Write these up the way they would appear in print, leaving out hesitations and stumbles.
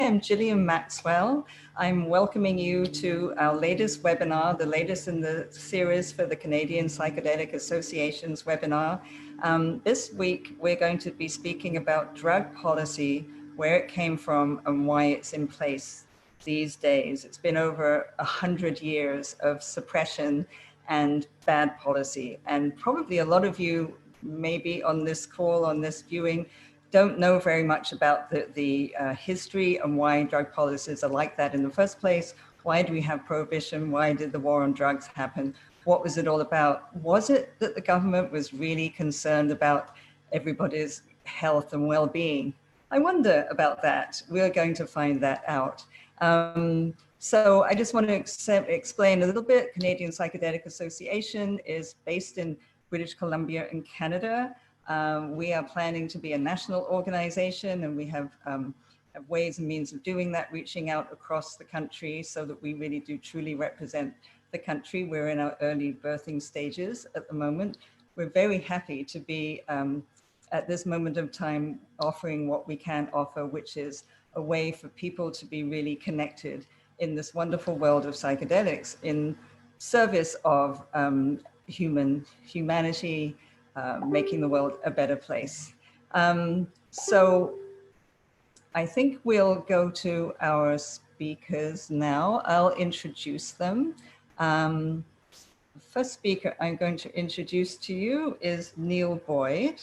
am Gillian Maxwell. I'm welcoming you to our latest webinar, the latest in the series for the Canadian Psychedelic Association's webinar. This week, we're going to be speaking about drug policy, where it came from and why it's in place these days. It's been over 100 years of suppression and bad policy. And probably a lot of you, maybe on this call, on this viewing, don't know very much about the history and why drug policies are like that in the first place. Why do we have prohibition? Why did the war on drugs happen? What was it all about? Was it that the government was really concerned about everybody's health and well-being? I wonder about that. We're going to find that out. So I just want to explain a little bit. Canadian Psychedelic Association is based in British Columbia in Canada. We are planning to be a national organization, and we have ways and means of doing that, reaching out across the country so that we really do truly represent the country. We're in our early birthing stages at the moment. We're very happy to be at this moment of time offering what we can offer, which is a way for people to be really connected in this wonderful world of psychedelics in service of humanity, making the world a better place. So I think we'll go to our speakers now. I'll introduce them. The first speaker I'm going to introduce to you is Neil Boyd.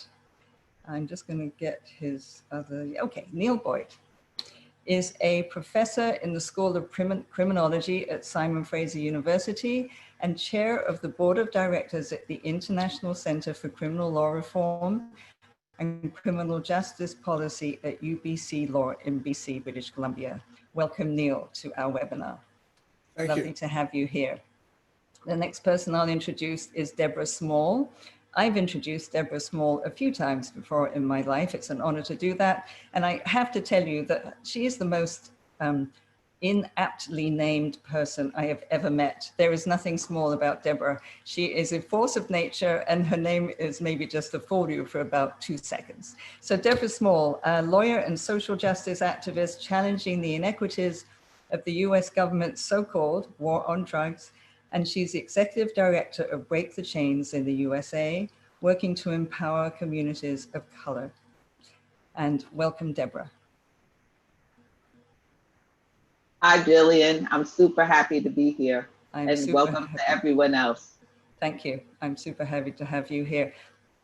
I'm just going to get his other, okay, Neil Boyd is a professor in the School of Criminology at Simon Fraser University and chair of the board of directors at the International Center for Criminal Law Reform and Criminal Justice Policy at UBC Law in BC, British Columbia. Welcome, Neil, to our webinar. Thank you. Lovely to have you here. The next person I'll introduce is Deborah Small. I've introduced Deborah Small a few times before in my life. It's an honor to do that. And I have to tell you that she is the most inaptly named person I have ever met. There is nothing small about Deborah. She is a force of nature, and her name is maybe just to fool you for about 2 seconds. So Deborah Small, a lawyer and social justice activist challenging the inequities of the US government's so-called war on drugs. And she's the executive director of Break the Chains in the USA, working to empower communities of color. And welcome, Deborah. Hi, Jillian. I'm super happy to be here. And welcome to everyone else. Thank you. I'm super happy to have you here.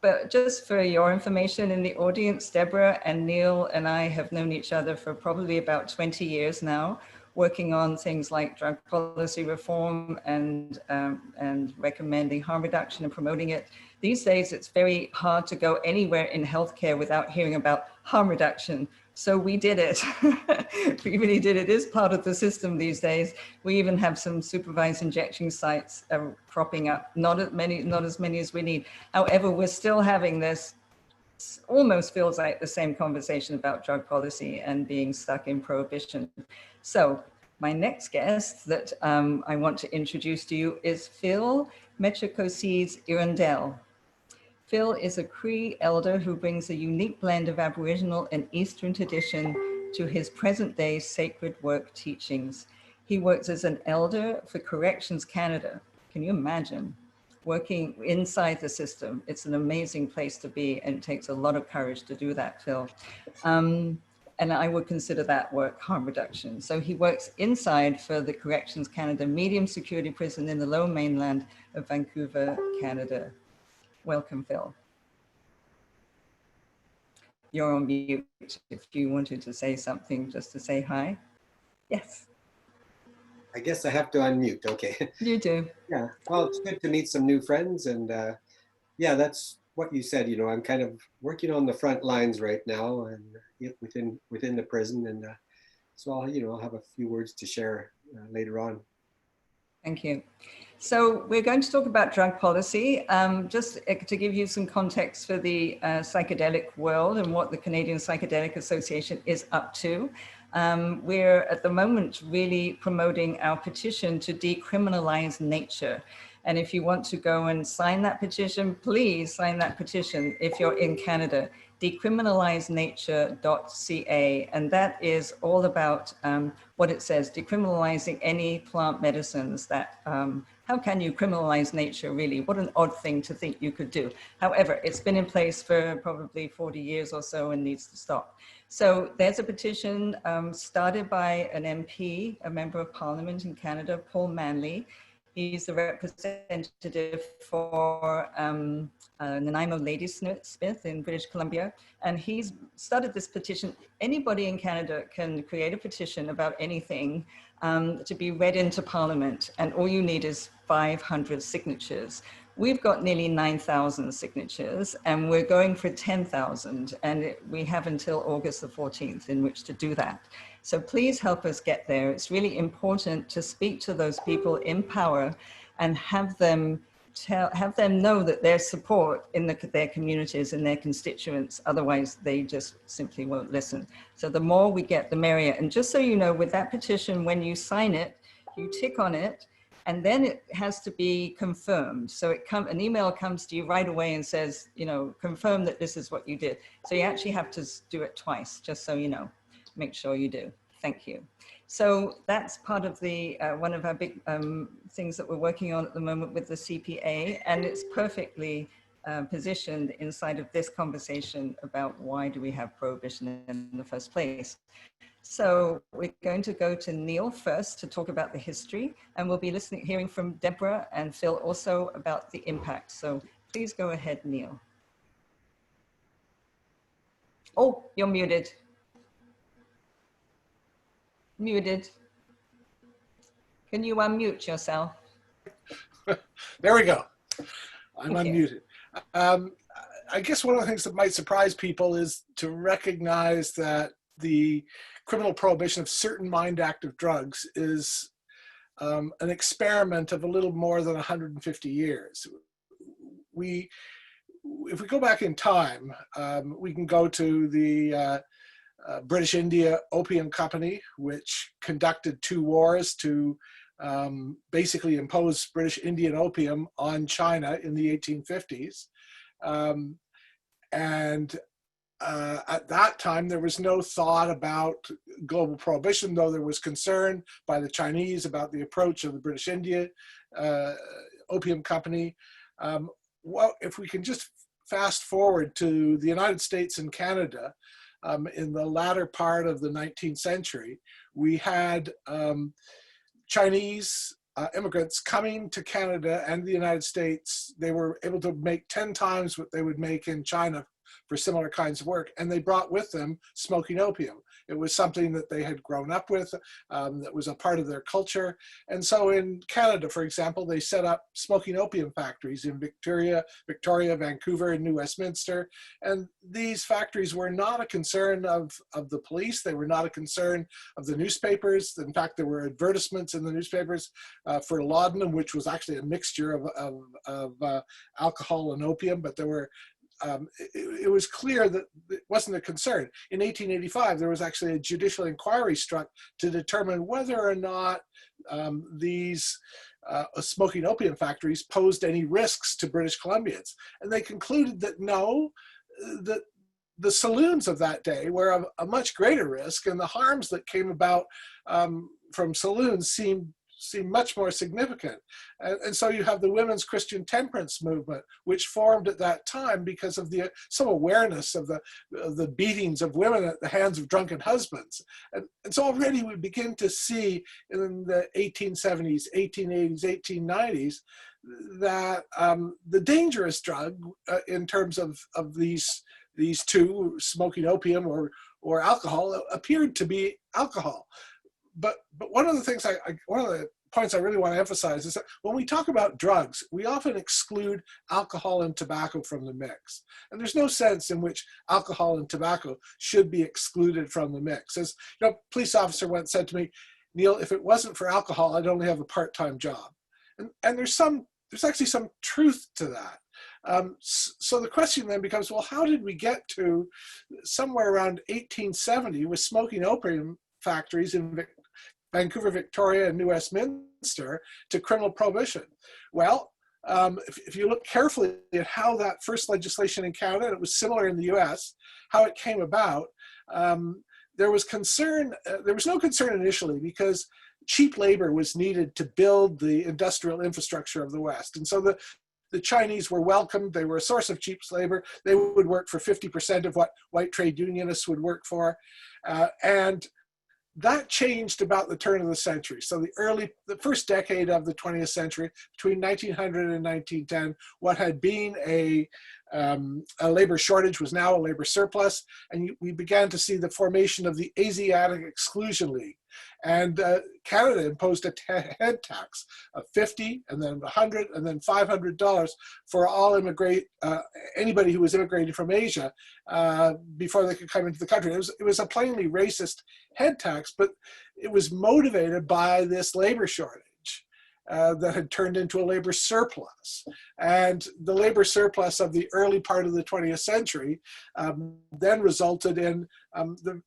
But just for your information in the audience, Deborah and Neil and I have known each other for probably about 20 years now, working on things like drug policy reform and recommending harm reduction and promoting it. These days, it's very hard to go anywhere in healthcare without hearing about harm reduction. So we did it. We really did it. It is part of the system these days. We even have some supervised injection sites cropping up, not as many as we need. However, we're still having this, almost feels like the same conversation about drug policy and being stuck in prohibition. So my next guest that I want to introduce to you is Phil Metricoses Irondell. Phil is a Cree elder who brings a unique blend of Aboriginal and Eastern tradition to his present-day sacred work teachings. He works as an elder for Corrections Canada. Can you imagine? Working inside the system. It's an amazing place to be, and it takes a lot of courage to do that, Phil. And I would consider that work harm reduction. So he works inside for the Corrections Canada medium security prison in the Lower Mainland of Vancouver, Canada. Welcome, Phil. You're on mute if you wanted to say something, just to say hi. Yes. I guess I have to unmute, okay. You do. Yeah, well, it's good to meet some new friends, and yeah, that's what you said, you know, I'm kind of working on the front lines right now and within the prison, and so I'll, you know, I'll have a few words to share later on. Thank you. So we're going to talk about drug policy. Just to give you some context for the psychedelic world and what the Canadian Psychedelic Association is up to. We're at the moment really promoting our petition to decriminalize nature. And if you want to go and sign that petition, please sign that petition if you're in Canada. decriminalizenature.ca, and that is all about what it says, decriminalizing any plant medicines that, how can you criminalize nature really? What an odd thing to think you could do. However, it's been in place for probably 40 years or so and needs to stop. So there's a petition started by an MP, a member of parliament in Canada, Paul Manley. He's the representative for Nanaimo Ladysmith in British Columbia. And he's started this petition. Anybody in Canada can create a petition about anything to be read into Parliament. And all you need is 500 signatures. We've got nearly 9,000 signatures and we're going for 10,000. And we have until August the 14th in which to do that. So please help us get there. It's really important to speak to those people in power and have them know that there's support in their communities and their constituents. Otherwise, they just simply won't listen. So the more we get, the merrier. And just so you know, with that petition, when you sign it, you tick on it, and then it has to be confirmed. So an email comes to you right away and says, you know, confirm that this is what you did. So you actually have to do it twice, just so you know. Make sure you do. Thank you. So that's part of the one of our big things that we're working on at the moment with the CPA, and it's perfectly positioned inside of this conversation about why do we have prohibition in the first place. So we're going to go to Neil first to talk about the history, and we'll be hearing from Deborah and Phil also about the impact. So please go ahead, Neil. Oh, you're muted. Muted. Can you unmute yourself? There we go. I'm unmuted. I guess one of the things that might surprise people is to recognize that the criminal prohibition of certain mind-active drugs is an experiment of a little more than 150 years. If we go back in time, we can go to the British India Opium Company, which conducted 2 wars to basically impose British Indian opium on China in the 1850s. At that time, there was no thought about global prohibition, though there was concern by the Chinese about the approach of the British India Opium Company. Well, if we can just fast forward to the United States and Canada, in the latter part of the 19th century, we had Chinese immigrants coming to Canada and the United States. They were able to make 10 times what they would make in China for similar kinds of work, and they brought with them smoking opium. It was something that they had grown up with, that was a part of their culture. And so in Canada, for example, they set up smoking opium factories in Victoria, Vancouver, and New Westminster. And these factories were not a concern of the police. They were not a concern of the newspapers. In fact, there were advertisements in the newspapers for laudanum, which was actually a mixture of alcohol and opium, but there were it was clear that it wasn't a concern. In 1885, there was actually a judicial inquiry struck to determine whether or not these smoking opium factories posed any risks to British Columbians. And they concluded that no, that the saloons of that day were a much greater risk, and the harms that came about from saloons seemed much more significant. And so you have the women's Christian temperance movement, which formed at that time because of some awareness of the beatings of women at the hands of drunken husbands. And so already we begin to see in the 1870s, 1880s, 1890s, that the dangerous drug in terms of these two, smoking opium or alcohol, appeared to be alcohol. But one of the things one of the points I really want to emphasize is that when we talk about drugs, we often exclude alcohol and tobacco from the mix. And there's no sense in which alcohol and tobacco should be excluded from the mix. As you know, a police officer once said to me, "Neil, if it wasn't for alcohol, I'd only have a part-time job." And there's actually some truth to that. So the question then becomes, well, how did we get to somewhere around 1870 with smoking opium factories in Vancouver, Victoria, and New Westminster to criminal prohibition? Well, if you look carefully at how that first legislation in Canada, it was similar in the US, how it came about, there was concern, there was no concern initially because cheap labor was needed to build the industrial infrastructure of the West. And so the Chinese were welcomed. They were a source of cheap labor. They would work for 50% of what white trade unionists would work for. And that changed about the turn of the century. So the first decade of the 20th century, between 1900 and 1910, what had been a labor shortage was now a labor surplus, and we began to see the formation of the Asiatic Exclusion League. And Canada imposed a head tax of $50, and then $100, and then $500 for all anybody who was immigrating from Asia before they could come into the country. It was a plainly racist head tax, but it was motivated by this labor shortage that had turned into a labor surplus. And the labor surplus of the early part of the 20th century then resulted in the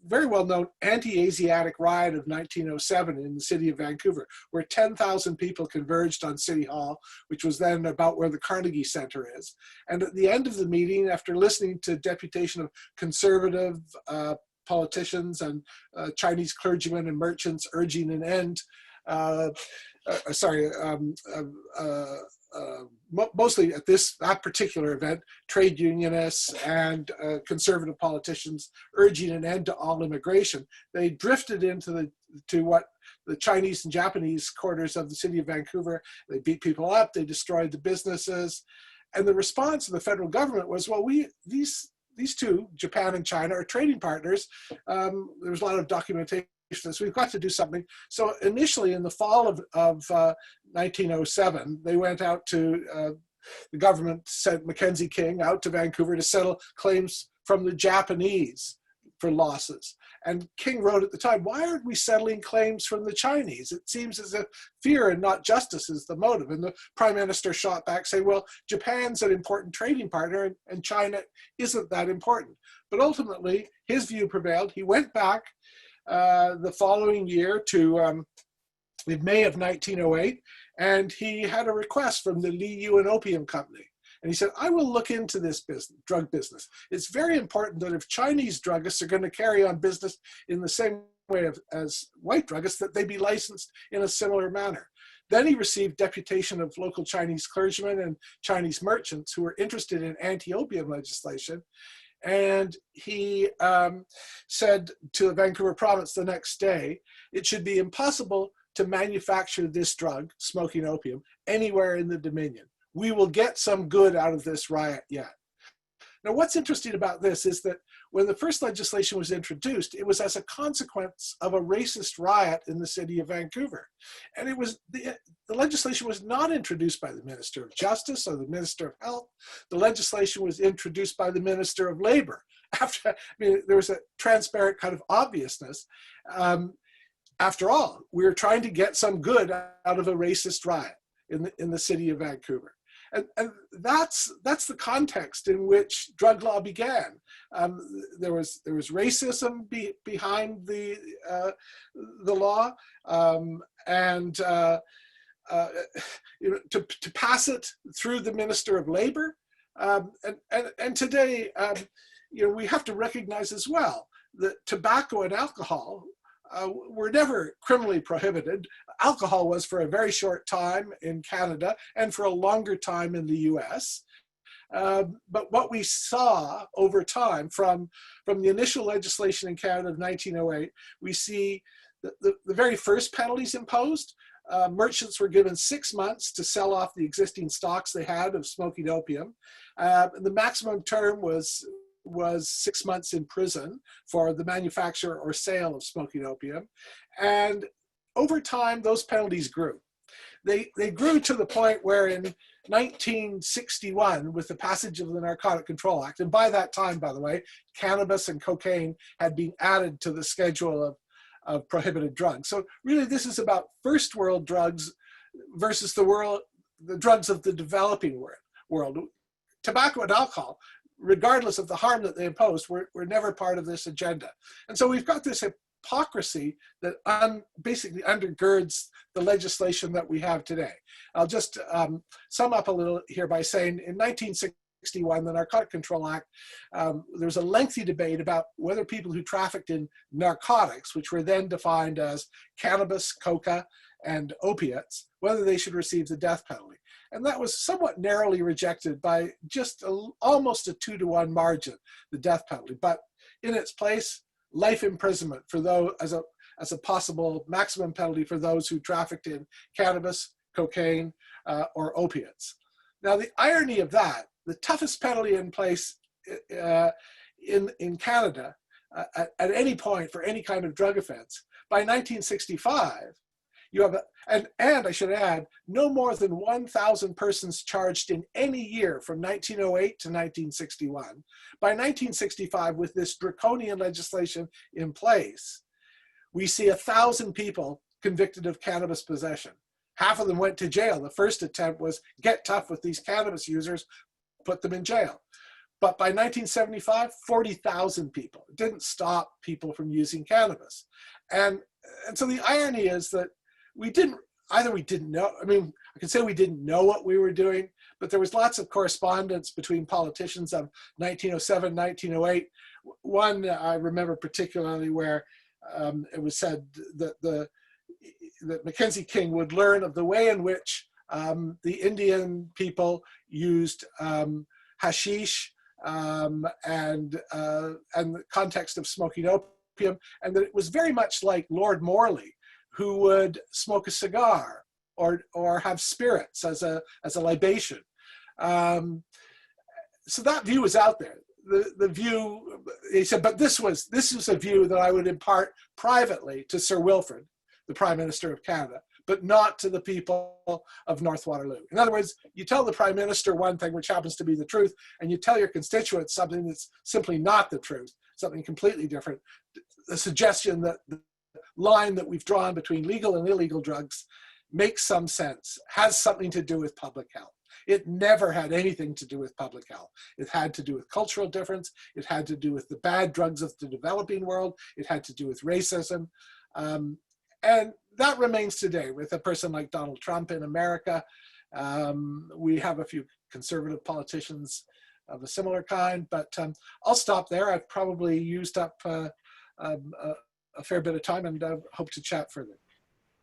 very well-known anti-Asiatic riot of 1907 in the city of Vancouver, where 10,000 people converged on City Hall, which was then about where the Carnegie Center is. And at the end of the meeting, after listening to deputation of conservative politicians and Chinese clergymen and merchants urging an end, mostly at that particular event, trade unionists and conservative politicians urging an end to all immigration. They drifted into what the Chinese and Japanese quarters of the city of Vancouver. They beat people up, they destroyed the businesses. And the response of the federal government was, well, these two, Japan and China, are trading partners. There was a lot of documentation. So we've got to do something. So initially in the fall of 1907, they went out to, the government sent Mackenzie King out to Vancouver to settle claims from the Japanese for losses. And King wrote at the time, why aren't we settling claims from the Chinese? It seems as if fear and not justice is the motive. And the prime minister shot back saying, well, Japan's an important trading partner and China isn't that important. But ultimately, his view prevailed. He went back the following year to in May of 1908, and he had a request from the Li Yuan Opium Company. And he said, I will look into this drug business. It's very important that if Chinese druggists are going to carry on business in the same way as white druggists, that they be licensed in a similar manner. Then he received deputation of local Chinese clergymen and Chinese merchants who were interested in anti-opium legislation. And he said to the Vancouver province the next day, it should be impossible to manufacture this drug, smoking opium, anywhere in the Dominion. We will get some good out of this riot yet. Now, what's interesting about this is that when the first legislation was introduced, it was as a consequence of a racist riot in the city of Vancouver. And it was the legislation was not introduced by the Minister of Justice or the Minister of Health. The legislation was introduced by the Minister of Labor. There was a transparent kind of obviousness. After all, we were trying to get some good out of a racist riot in the city of Vancouver. And that's the context in which drug law began. There was racism behind the law, and to pass it through the Minister of Labor. And today, we have to recognize as well that tobacco and alcohol were never criminally prohibited. Alcohol was for a very short time in Canada and for a longer time in the US. But what we saw over time from the initial legislation in Canada of 1908, we see the very first penalties imposed. Merchants were given 6 months to sell off the existing stocks they had of smoking opium. The maximum term was 6 months in prison for the manufacture or sale of smoking opium. And over time, those penalties grew. They grew to the point where in 1961, with the passage of the Narcotic Control Act, and by that time, by the way, cannabis and cocaine had been added to the schedule of prohibited drugs. So really, this is about first world drugs versus the drugs of the developing world. Tobacco and alcohol, regardless of the harm that they imposed, were never part of this agenda. And so we've got this hypocrisy that basically undergirds the legislation that we have today. I'll just sum up a little here by saying in 1961, the Narcotic Control Act, there was a lengthy debate about whether people who trafficked in narcotics, which were then defined as cannabis, coca, and opiates, whether they should receive the death penalty. And that was somewhat narrowly rejected by just almost a 2-to-1 margin, the death penalty. But in its place, life imprisonment for those as a possible maximum penalty for those who trafficked in cannabis, cocaine, or opiates. Now, the irony of that, the toughest penalty in place in Canada at any point for any kind of drug offense, by 1965, you have, and I should add, no more than 1,000 persons charged in any year from 1908 to 1961. By 1965, with this draconian legislation in place, we see 1,000 people convicted of cannabis possession. Half of them went to jail. The first attempt was get tough with these cannabis users, put them in jail. But by 1975, 40,000 people. It didn't stop people from using cannabis. And so the irony is that we didn't know, I mean, I can say we didn't know what we were doing, but there was lots of correspondence between politicians of 1907, 1908. One I remember particularly where it was said that Mackenzie King would learn of the way in which the Indian people used hashish and the context of smoking opium, and that it was very much like Lord Morley, who would smoke a cigar or have spirits as a libation. So that view was out there. The view, he said, but this was a view that I would impart privately to Sir Wilfrid, the Prime Minister of Canada, but not to the people of North Waterloo. In other words, you tell the Prime Minister one thing, which happens to be the truth, and you tell your constituents something that's simply not the truth, something completely different. The suggestion that the line that we've drawn between legal and illegal drugs makes some sense, has something to do with public health. It never had anything to do with public health. It had to do with cultural difference. It had to do with the bad drugs of the developing world. It had to do with racism. And that remains today with a person like Donald Trump in America. We have a few conservative politicians of a similar kind, but I'll stop there. I've probably used up a fair bit of time and hope to chat further.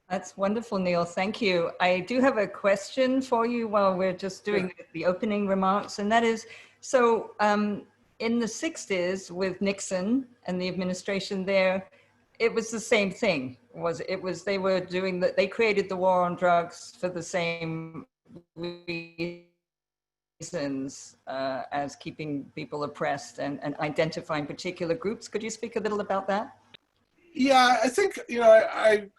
That's wonderful, Neil. Thank you. I do have a question for you while we're just doing the opening remarks, and that is, so in the 60s with Nixon and the administration there, it was the same thing. They were doing that. They created the war on drugs for the same reasons as keeping people oppressed and identifying particular groups. Could you speak a little about that? Yeah, I think,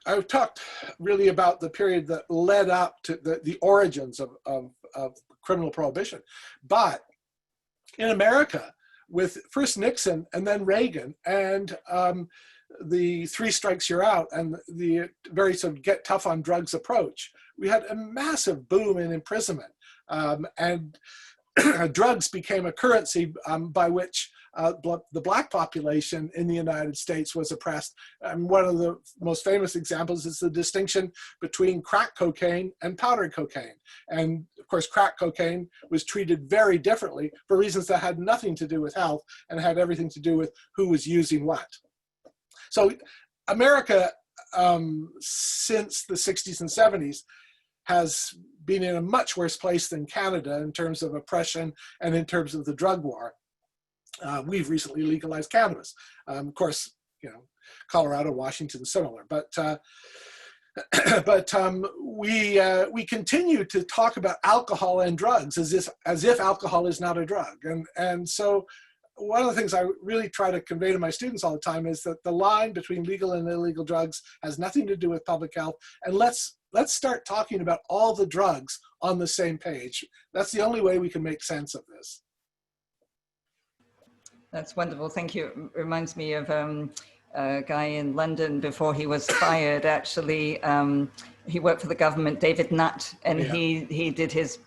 I've talked really about the period that led up to the origins of criminal prohibition. But in America, with first Nixon and then Reagan and the 3 strikes you're out and the very sort of get tough on drugs approach, we had a massive boom in imprisonment. And drugs became a currency by which the Black population in the United States was oppressed. And one of the most famous examples is the distinction between crack cocaine and powder cocaine. And of course, crack cocaine was treated very differently for reasons that had nothing to do with health and had everything to do with who was using what. So America, since the 60s and 70s, has been in a much worse place than Canada in terms of oppression and in terms of the drug war. We've recently legalized cannabis. Of course, Colorado, Washington, similar. But we continue to talk about alcohol and drugs as if alcohol is not a drug. And so one of the things I really try to convey to my students all the time is that the line between legal and illegal drugs has nothing to do with public health. And let's start talking about all the drugs on the same page. That's the only way we can make sense of this. That's wonderful. Thank you. It reminds me of a guy in London before he was fired. Actually, he worked for the government, David Nutt, and he did his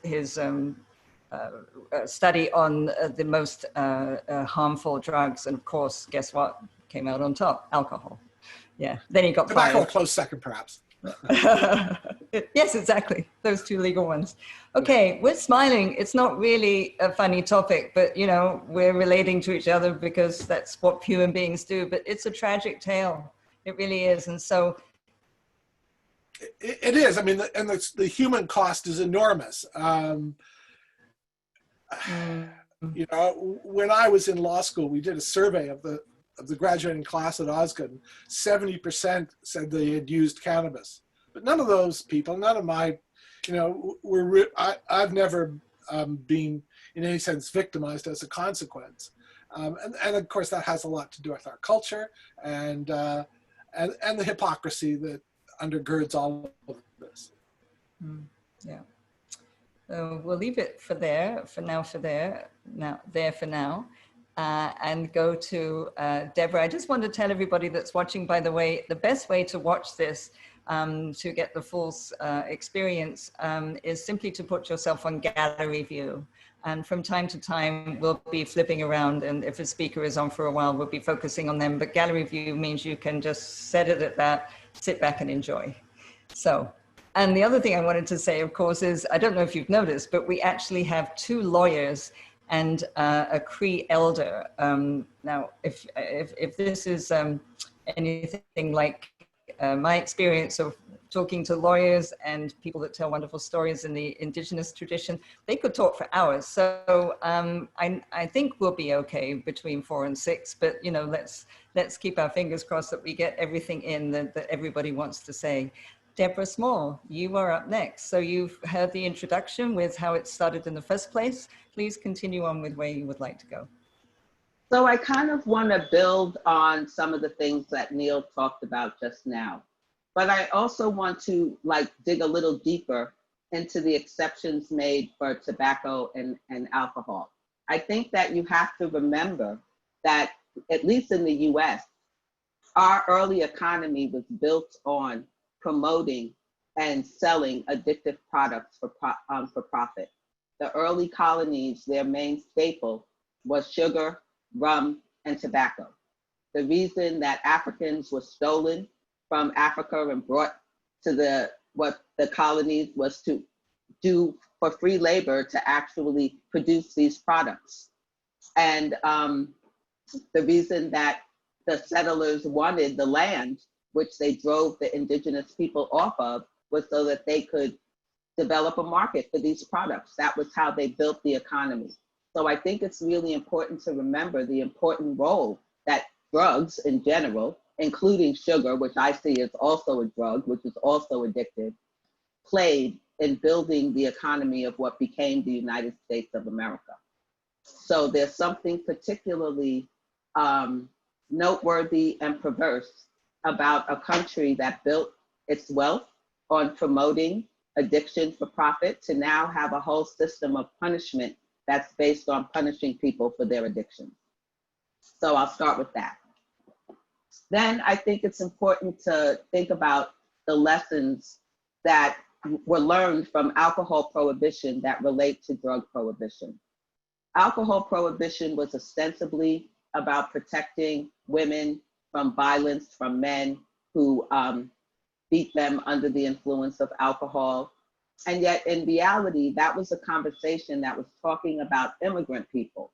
study on the most harmful drugs. And of course, guess what came out on top? Alcohol. Yeah, then he got Tobacco a fired. close second, perhaps. Yes, exactly. Those two legal ones. Okay, we're smiling. It's not really a funny topic, but you know, we're relating to each other because that's what human beings do. But it's a tragic tale. It really is. And so it is. I mean, the human cost is enormous. You know, when I was in law school, we did a survey of the graduating class at Osgood. 70% said they had used cannabis, but none of those people, none of my, you know, I've never been in any sense victimized as a consequence, and of course that has a lot to do with our culture and the hypocrisy that undergirds all of this. Yeah. So we'll leave it for now, and go to Deborah. I just want to tell everybody that's watching, by the way, the best way to watch this to get the full experience is simply to put yourself on gallery view. And from time to time, we'll be flipping around, and if a speaker is on for a while, we'll be focusing on them. But gallery view means you can just set it at that, sit back and enjoy. So. And the other thing I wanted to say, of course, is, I don't know if you've noticed, but we actually have 2 lawyers and a Cree elder. Now, if this is anything like my experience of talking to lawyers and people that tell wonderful stories in the Indigenous tradition, they could talk for hours. So I think we'll be okay between 4 and 6, but you know, let's keep our fingers crossed that we get everything in that everybody wants to say. Deborah Small, you are up next. So you've heard the introduction with how it started in the first place. Please continue on with where you would like to go. So I kind of want to build on some of the things that Neil talked about just now, but I also want to dig a little deeper into the exceptions made for tobacco and alcohol. I think that you have to remember that, at least in the US, our early economy was built on promoting and selling addictive products for profit. The early colonies, their main staple was sugar, rum, and tobacco. The reason that Africans were stolen from Africa and brought to what the colonies was to do for free labor to actually produce these products. And the reason that the settlers wanted the land, which they drove the indigenous people off of, was so that they could develop a market for these products. That was how they built the economy. So I think it's really important to remember the important role that drugs in general, including sugar, which I see as also a drug, which is also addictive, played in building the economy of what became the United States of America. So there's something particularly noteworthy and perverse about a country that built its wealth on promoting addiction for profit to now have a whole system of punishment that's based on punishing people for their addictions. So I'll start with that. Then I think it's important to think about the lessons that were learned from alcohol prohibition that relate to drug prohibition. Alcohol prohibition was ostensibly about protecting women from violence from men who beat them under the influence of alcohol. And yet in reality, that was a conversation that was talking about immigrant people,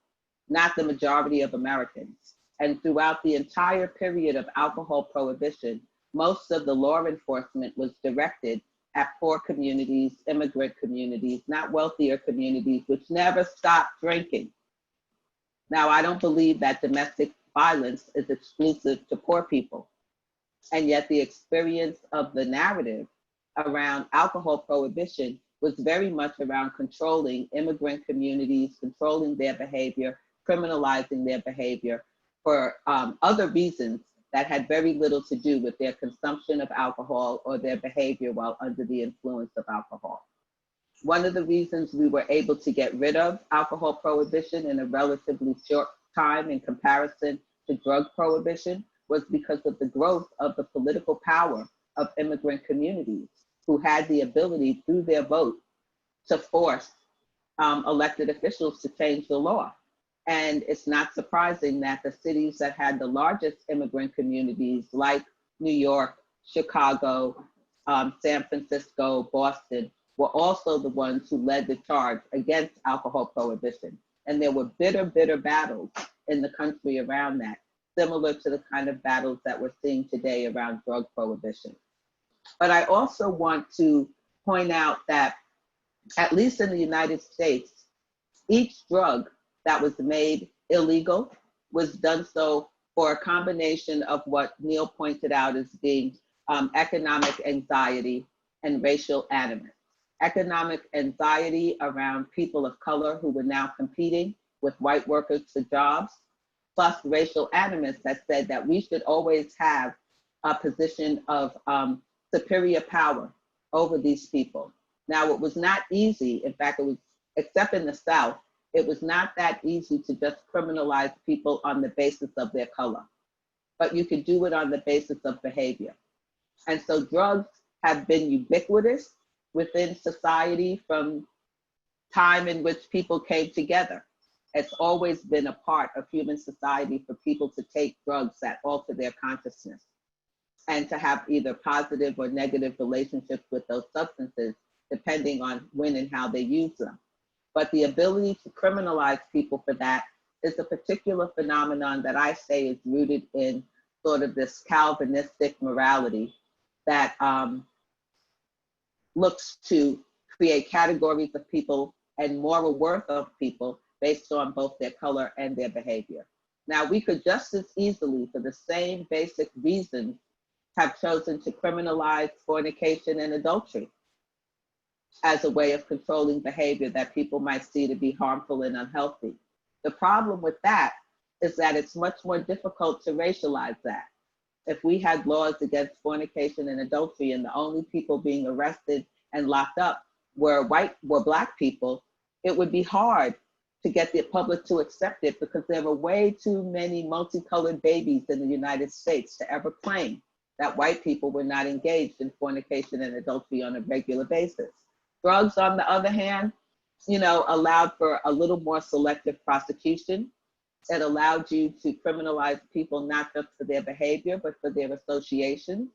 not the majority of Americans. And throughout the entire period of alcohol prohibition, most of the law enforcement was directed at poor communities, immigrant communities, not wealthier communities, which never stopped drinking. Now, I don't believe that domestic violence is exclusive to poor people. And yet the experience of the narrative around alcohol prohibition was very much around controlling immigrant communities, controlling their behavior, criminalizing their behavior for other reasons that had very little to do with their consumption of alcohol or their behavior while under the influence of alcohol. One of the reasons we were able to get rid of alcohol prohibition in a relatively short time in comparison to drug prohibition was because of the growth of the political power of immigrant communities who had the ability through their vote to force elected officials to change the law. And it's not surprising that the cities that had the largest immigrant communities, like New York, Chicago, San Francisco, Boston, were also the ones who led the charge against alcohol prohibition. And there were bitter, bitter battles in the country around that, similar to the kind of battles that we're seeing today around drug prohibition. But I also want to point out that, at least in the United States, each drug that was made illegal was done so for a combination of what Neil pointed out as being economic anxiety and racial animus. Economic anxiety around people of color who were now competing with white workers for jobs, plus racial animus that said that we should always have a position of superior power over these people. Now, it was not easy. In fact, it was, except in the South, it was not that easy to just criminalize people on the basis of their color, but you could do it on the basis of behavior. And so drugs have been ubiquitous within society from time in which people came together. It's always been a part of human society for people to take drugs that alter their consciousness and to have either positive or negative relationships with those substances, depending on when and how they use them. But the ability to criminalize people for that is a particular phenomenon that I say is rooted in sort of this Calvinistic morality that looks to create categories of people and moral worth of people based on both their color and their behavior. Now, we could just as easily, for the same basic reasons, have chosen to criminalize fornication and adultery as a way of controlling behavior that people might see to be harmful and unhealthy. The problem with that is that it's much more difficult to racialize that. If we had laws against fornication and adultery and the only people being arrested and locked up were Black people, it would be hard to get the public to accept it because there were way too many multicolored babies in the United States to ever claim that white people were not engaged in fornication and adultery on a regular basis. Drugs, on the other hand, allowed for a little more selective prosecution. It allowed you to criminalize people not just for their behavior, but for their association.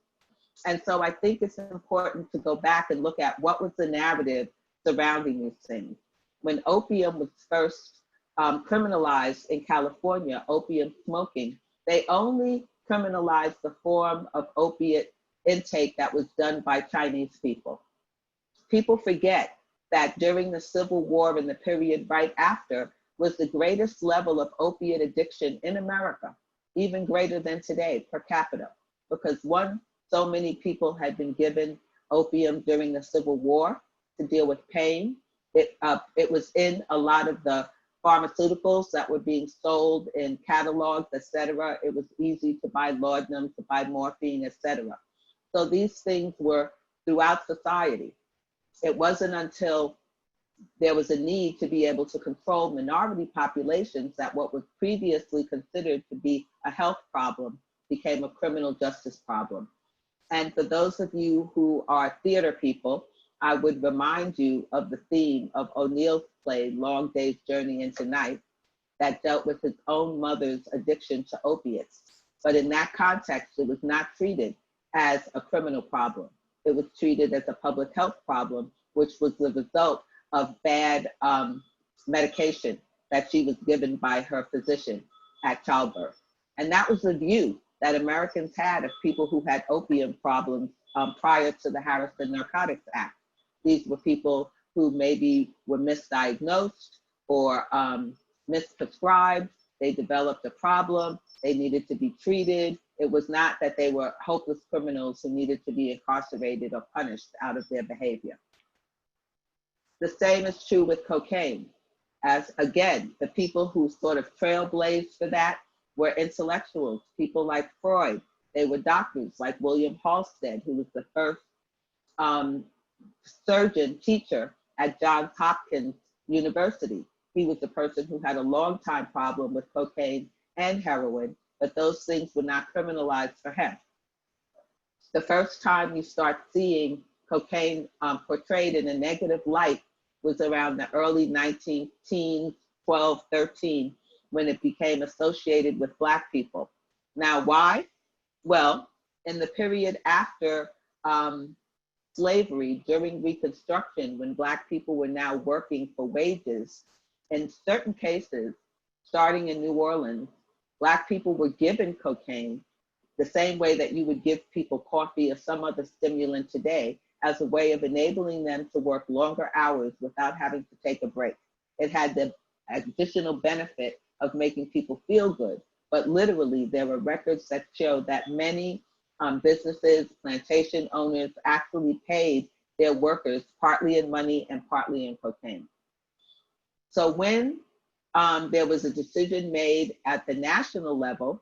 And so I think it's important to go back and look at what was the narrative surrounding these things. When opium was first criminalized in California, opium smoking, they only criminalized the form of opiate intake that was done by Chinese people. People forget that during the Civil War and the period right after was the greatest level of opiate addiction in America, even greater than today per capita, because so many people had been given opium during the Civil War to deal with pain. It was in a lot of the pharmaceuticals that were being sold in catalogs, et cetera. It was easy to buy laudanum, to buy morphine, et cetera. So these things were throughout society. It wasn't until there was a need to be able to control minority populations that what was previously considered to be a health problem became a criminal justice problem. And for those of you who are theater people, I would remind you of the theme of O'Neill's play, Long Day's Journey into Night, that dealt with his own mother's addiction to opiates. But in that context, it was not treated as a criminal problem. It was treated as a public health problem, which was the result of bad medication that she was given by her physician at childbirth. And that was the view that Americans had of people who had opium problems prior to the Harrison Narcotics Act. These were people who maybe were misdiagnosed or misprescribed. They developed a problem. They needed to be treated. It was not that they were hopeless criminals who needed to be incarcerated or punished out of their behavior. The same is true with cocaine. As again, the people who sort of trailblazed for that were intellectuals, people like Freud. They were doctors like William Halsted, who was the first surgeon teacher at Johns Hopkins University. He was the person who had a long time problem with cocaine and heroin, but those things were not criminalized for him. The first time you start seeing cocaine portrayed in a negative light was around the early 19-teens, 12, 13, when it became associated with Black people. Now, why? Well, In the period after slavery, during Reconstruction, when Black people were now working for wages, in certain cases, starting in New Orleans, Black people were given cocaine the same way that you would give people coffee or some other stimulant today, as a way of enabling them to work longer hours without having to take a break. It had the additional benefit of making people feel good, but literally there were records that show that many businesses, plantation owners actually paid their workers partly in money and partly in cocaine. So when there was a decision made at the national level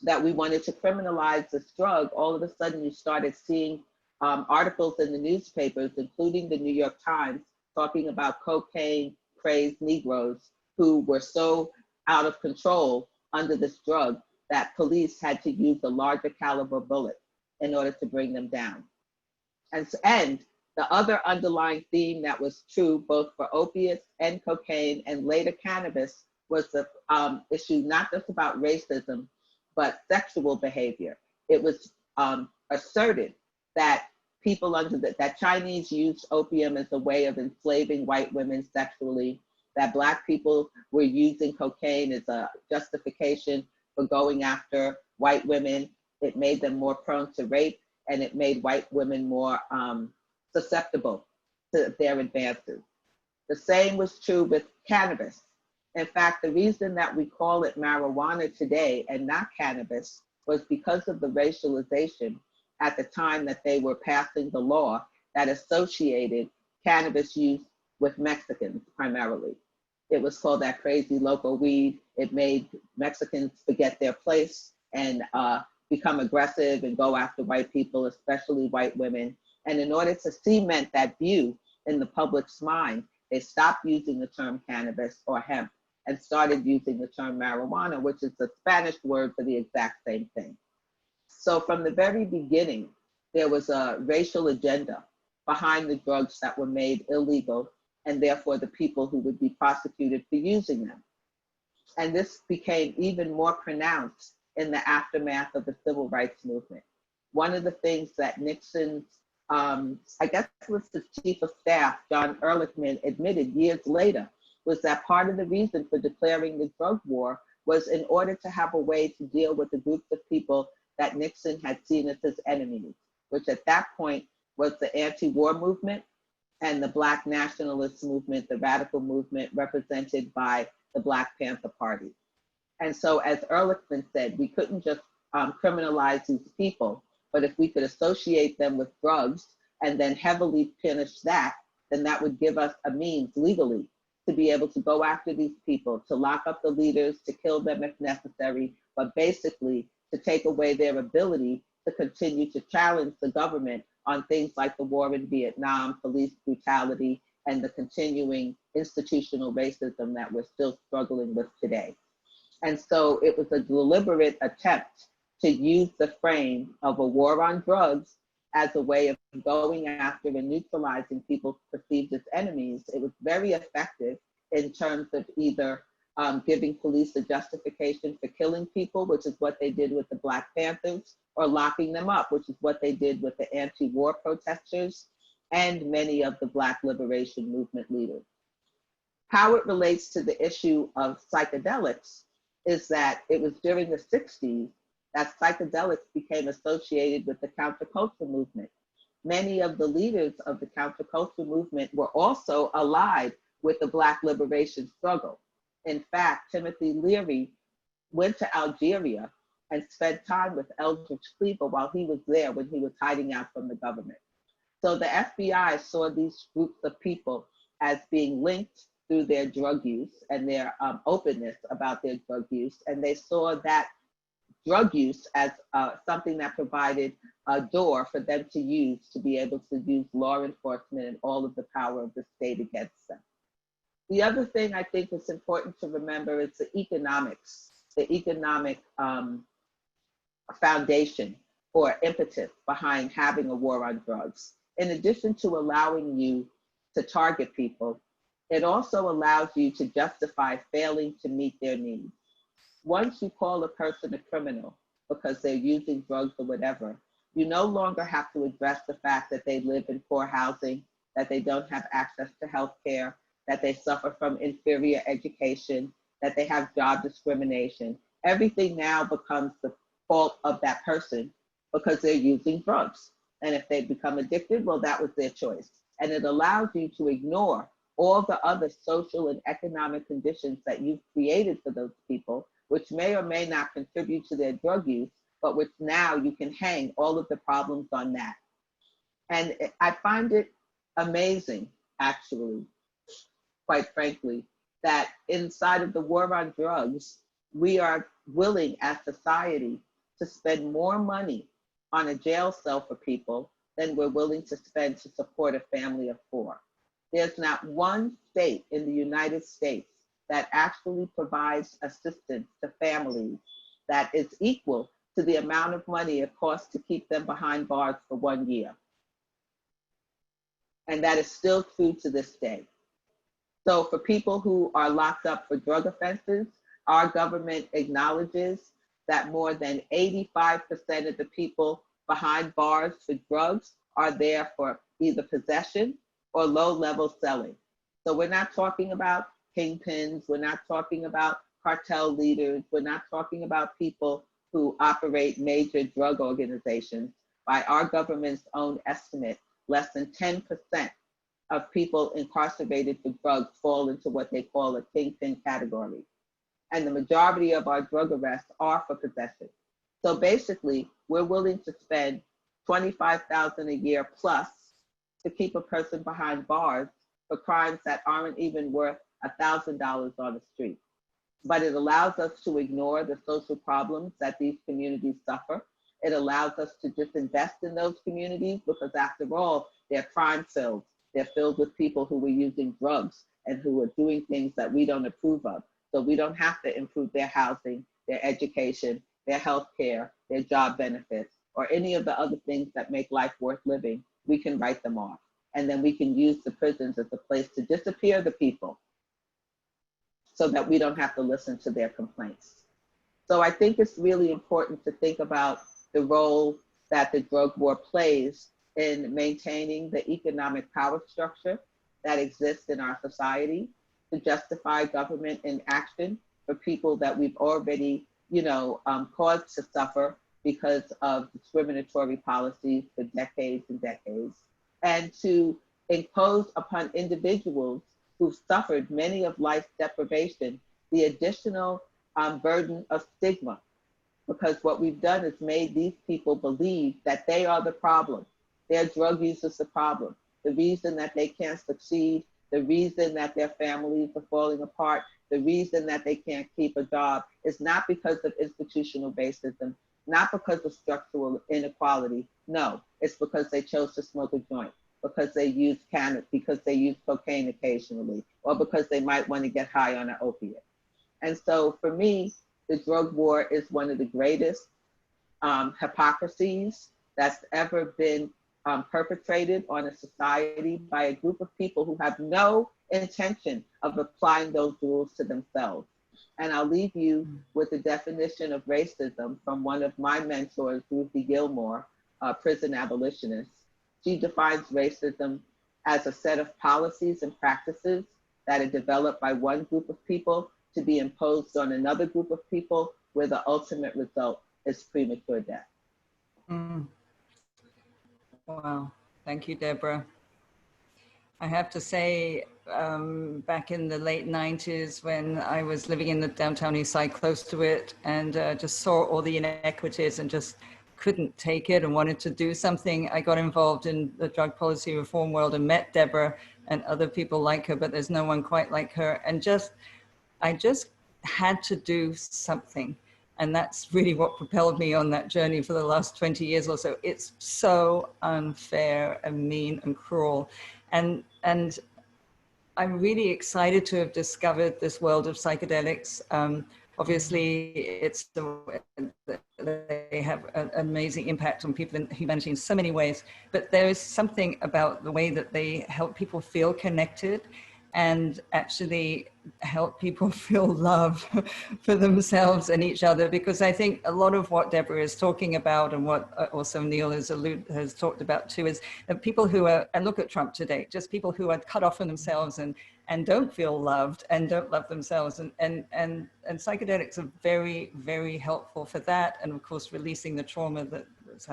that we wanted to criminalize this drug, all of a sudden you started seeing articles in the newspapers, including the New York Times, talking about cocaine-crazed Negroes who were so out of control under this drug that police had to use a larger caliber bullet in order to bring them down. And the other underlying theme that was true both for opiates and cocaine and later cannabis was the issue not just about racism, but sexual behavior. It was asserted that people that Chinese used opium as a way of enslaving white women sexually, that Black people were using cocaine as a justification for going after white women. It made them more prone to rape, and it made white women more susceptible to their advances. The same was true with cannabis. In fact, the reason that we call it marijuana today and not cannabis was because of the racialization at the time that they were passing the law that associated cannabis use with Mexicans primarily. It was called that crazy local weed. It made Mexicans forget their place and become aggressive and go after white people, especially white women. And in order to cement that view in the public's mind, they stopped using the term cannabis or hemp and started using the term marijuana, which is the Spanish word for the exact same thing. So from the very beginning, there was a racial agenda behind the drugs that were made illegal, and therefore the people who would be prosecuted for using them. And this became even more pronounced in the aftermath of the civil rights movement. One of the things that Nixon's, I guess it was the chief of staff, John Ehrlichman, admitted years later, was that part of the reason for declaring the drug war was in order to have a way to deal with the groups of people that Nixon had seen as his enemies, which at that point was the anti-war movement and the Black nationalist movement, the radical movement represented by the Black Panther Party. And so as Ehrlichman said, we couldn't just criminalize these people, but if we could associate them with drugs and then heavily punish that, then that would give us a means legally to be able to go after these people, to lock up the leaders, to kill them if necessary, but basically to take away their ability to continue to challenge the government on things like the war in Vietnam, police brutality, and the continuing institutional racism that we're still struggling with today. And so it was a deliberate attempt to use the frame of a war on drugs as a way of going after and neutralizing people perceived as enemies. It was very effective in terms of either giving police a justification for killing people, which is what they did with the Black Panthers, or locking them up, which is what they did with the anti-war protesters and many of the Black liberation movement leaders. How it relates to the issue of psychedelics is that it was during the 60s that psychedelics became associated with the counterculture movement. Many of the leaders of the counterculture movement were also allied with the Black liberation struggle. In fact, Timothy Leary went to Algeria and spent time with Eldridge Cleaver while he was there when he was hiding out from the government. So the FBI saw these groups of people as being linked through their drug use and their openness about their drug use. And they saw that drug use as something that provided a door for them to use to be able to use law enforcement and all of the power of the state against them. The other thing I think is important to remember is the economic foundation or impetus behind having a war on drugs. In addition to allowing you to target people, it also allows you to justify failing to meet their needs. Once you call a person a criminal, because they're using drugs or whatever, you no longer have to address the fact that they live in poor housing, that they don't have access to health care, that they suffer from inferior education, that they have job discrimination. Everything now becomes the fault of that person because they're using drugs. And if they become addicted, well, that was their choice. And it allows you to ignore all the other social and economic conditions that you've created for those people, which may or may not contribute to their drug use, but which now you can hang all of the problems on that. And I find it amazing, actually, quite frankly, that inside of the war on drugs, we are willing as society to spend more money on a jail cell for people than we're willing to spend to support a family of 4. There's not one state in the United States that actually provides assistance to families that is equal to the amount of money it costs to keep them behind bars for 1 year. And that is still true to this day. So for people who are locked up for drug offenses, our government acknowledges that more than 85% of the people behind bars for drugs are there for either possession or low-level selling. So we're not talking about kingpins, we're not talking about cartel leaders, we're not talking about people who operate major drug organizations. By our government's own estimate, less than 10% of people incarcerated for drugs fall into what they call a kingpin category. And the majority of our drug arrests are for possession. So basically, we're willing to spend $25,000 a year plus to keep a person behind bars for crimes that aren't even worth $1,000 on the street. But it allows us to ignore the social problems that these communities suffer. It allows us to disinvest in those communities because after all, they're crime-filled. They're filled with people who were using drugs and who are doing things that we don't approve of. So we don't have to improve their housing, their education, their health care, their job benefits, or any of the other things that make life worth living. We can write them off. And then we can use the prisons as a place to disappear the people so that we don't have to listen to their complaints. So I think it's really important to think about the role that the drug war plays in maintaining the economic power structure that exists in our society to justify government inaction for people that we've already, caused to suffer because of discriminatory policies for decades and decades, and to impose upon individuals who've suffered many of life's deprivation the additional burden of stigma. Because what we've done is made these people believe that they are the problem. Their drug use is the problem. The reason that they can't succeed, the reason that their families are falling apart, the reason that they can't keep a job is not because of institutional racism, not because of structural inequality. No, it's because they chose to smoke a joint, because they use cannabis, because they use cocaine occasionally, or because they might want to get high on an opiate. And so for me, the drug war is one of the greatest hypocrisies that's ever been perpetrated on a society by a group of people who have no intention of applying those rules to themselves. And I'll leave you with the definition of racism from one of my mentors, Ruthie Gilmore, a prison abolitionist. She defines racism as a set of policies and practices that are developed by one group of people to be imposed on another group of people, where the ultimate result is premature death. Wow, thank you, Deborah. I have to say, back in the late 90s, when I was living in the downtown east side close to it, and just saw all the inequities and just couldn't take it and wanted to do something, I got involved in the drug policy reform world and met Deborah and other people like her, but there's no one quite like her. And I just had to do something. And that's really what propelled me on that journey for the last 20 years or so. It's so unfair and mean and cruel. And I'm really excited to have discovered this world of psychedelics. Obviously, they have an amazing impact on people and humanity in so many ways, but there is something about the way that they help people feel connected and actually help people feel love for themselves and each other. Because I think a lot of what Deborah is talking about, and what also Neil has talked about too, is that people who are, and look at Trump today, just people who are cut off from themselves and don't feel loved and don't love themselves. And psychedelics are very, very helpful for that. And of course, releasing the trauma that's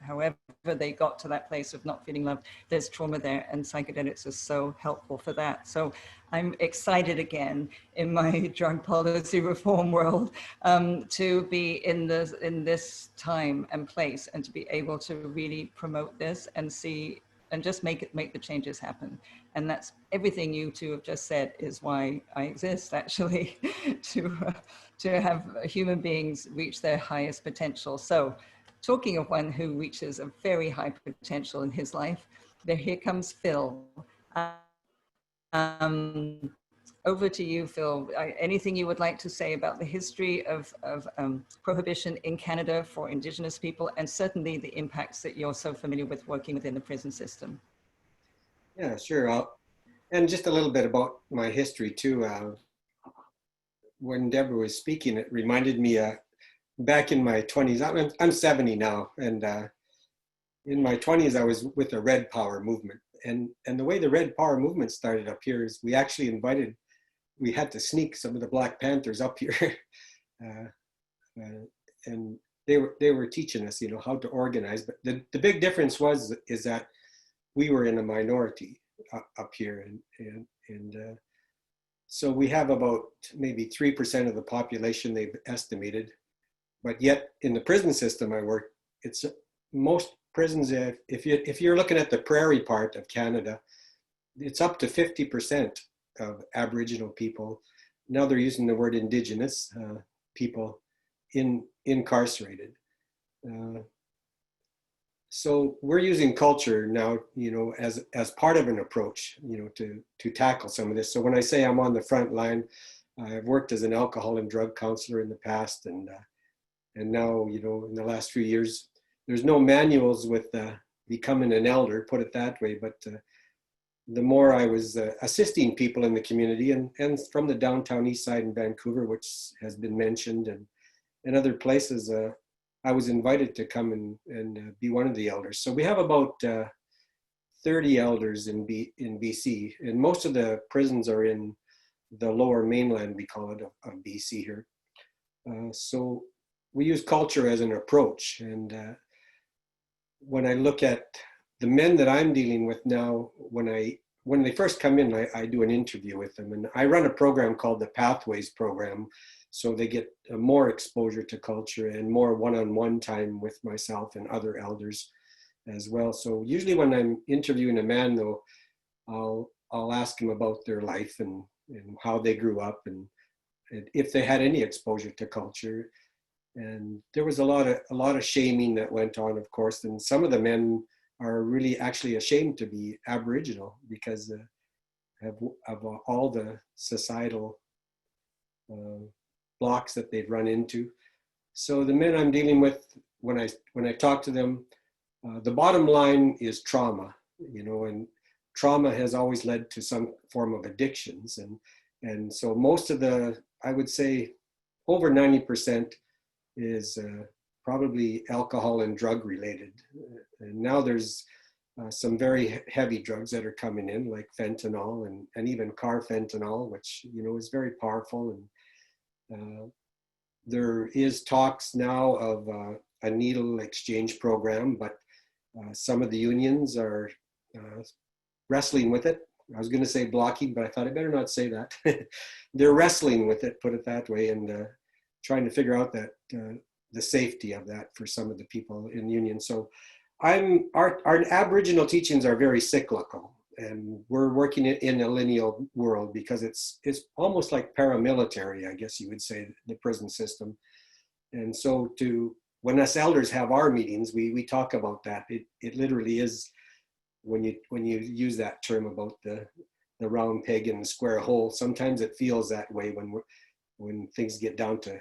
however they got to that place of not feeling loved, there's trauma there, and psychedelics are so helpful for that. So I'm excited again in my drug policy reform world to be in this time and place, and to be able to really promote this and see and just make the changes happen. And that's everything you two have just said is why I exist, actually, to have human beings reach their highest potential. So talking of one who reaches a very high potential in his life, here comes Phil. Over to you, Phil. Anything you would like to say about the history of prohibition in Canada for Indigenous people, and certainly the impacts that you're so familiar with working within the prison system? Yeah, sure. And just a little bit about my history too. When Deborah was speaking, it reminded me back in my 20s, I'm 70 now, and in my 20s, I was with the Red Power movement. And the way the Red Power movement started up here is we actually we had to sneak some of the Black Panthers up here. And they were teaching us, how to organize. But the big difference is that we were in a minority up here. And so we have about maybe 3% of the population they've estimated. But yet in the prison system I work, it's most prisons, if you're looking at the prairie part of Canada, it's up to 50% of Aboriginal people. Now they're using the word Indigenous people incarcerated. So we're using culture now, as part of an approach, to tackle some of this. So when I say I'm on the front line, I've worked as an alcohol and drug counselor in the past, and now, in the last few years, there's no manuals with becoming an elder, put it that way, but the more I was assisting people in the community, and from the downtown east side in Vancouver, which has been mentioned, and other places, I was invited to come and be one of the elders. So we have about 30 elders in BC, and most of the prisons are in the lower mainland, we call it, of BC here. So we use culture as an approach. And when I look at the men that I'm dealing with now, when they first come in, I do an interview with them, and I run a program called the Pathways program. So they get more exposure to culture and more one-on-one time with myself and other elders as well. So usually when I'm interviewing a man, though, I'll ask them about their life and how they grew up, and if they had any exposure to culture. And there was a lot of shaming that went on, of course, and some of the men are really actually ashamed to be Aboriginal because of all the societal blocks that they've run into. So the men I'm dealing with, when I talk to them, the bottom line is trauma, and trauma has always led to some form of addictions, and so most of I would say over 90% is probably alcohol and drug related. And now there's some very heavy drugs that are coming in, like fentanyl and even carfentanil, which is very powerful. And there is talks now of a needle exchange program, but some of the unions are wrestling with it. I was going to say blocking, but I thought I better not say that. They're wrestling with it, put it that way, and trying to figure out that the safety of that for some of the people in the union. So our Aboriginal teachings are very cyclical, and we're working in a lineal world because it's almost like paramilitary, I guess you would say, the prison system. And so when us elders have our meetings, we talk about that. It literally is, when you use that term about the round peg in the square hole, sometimes it feels that way when things get down to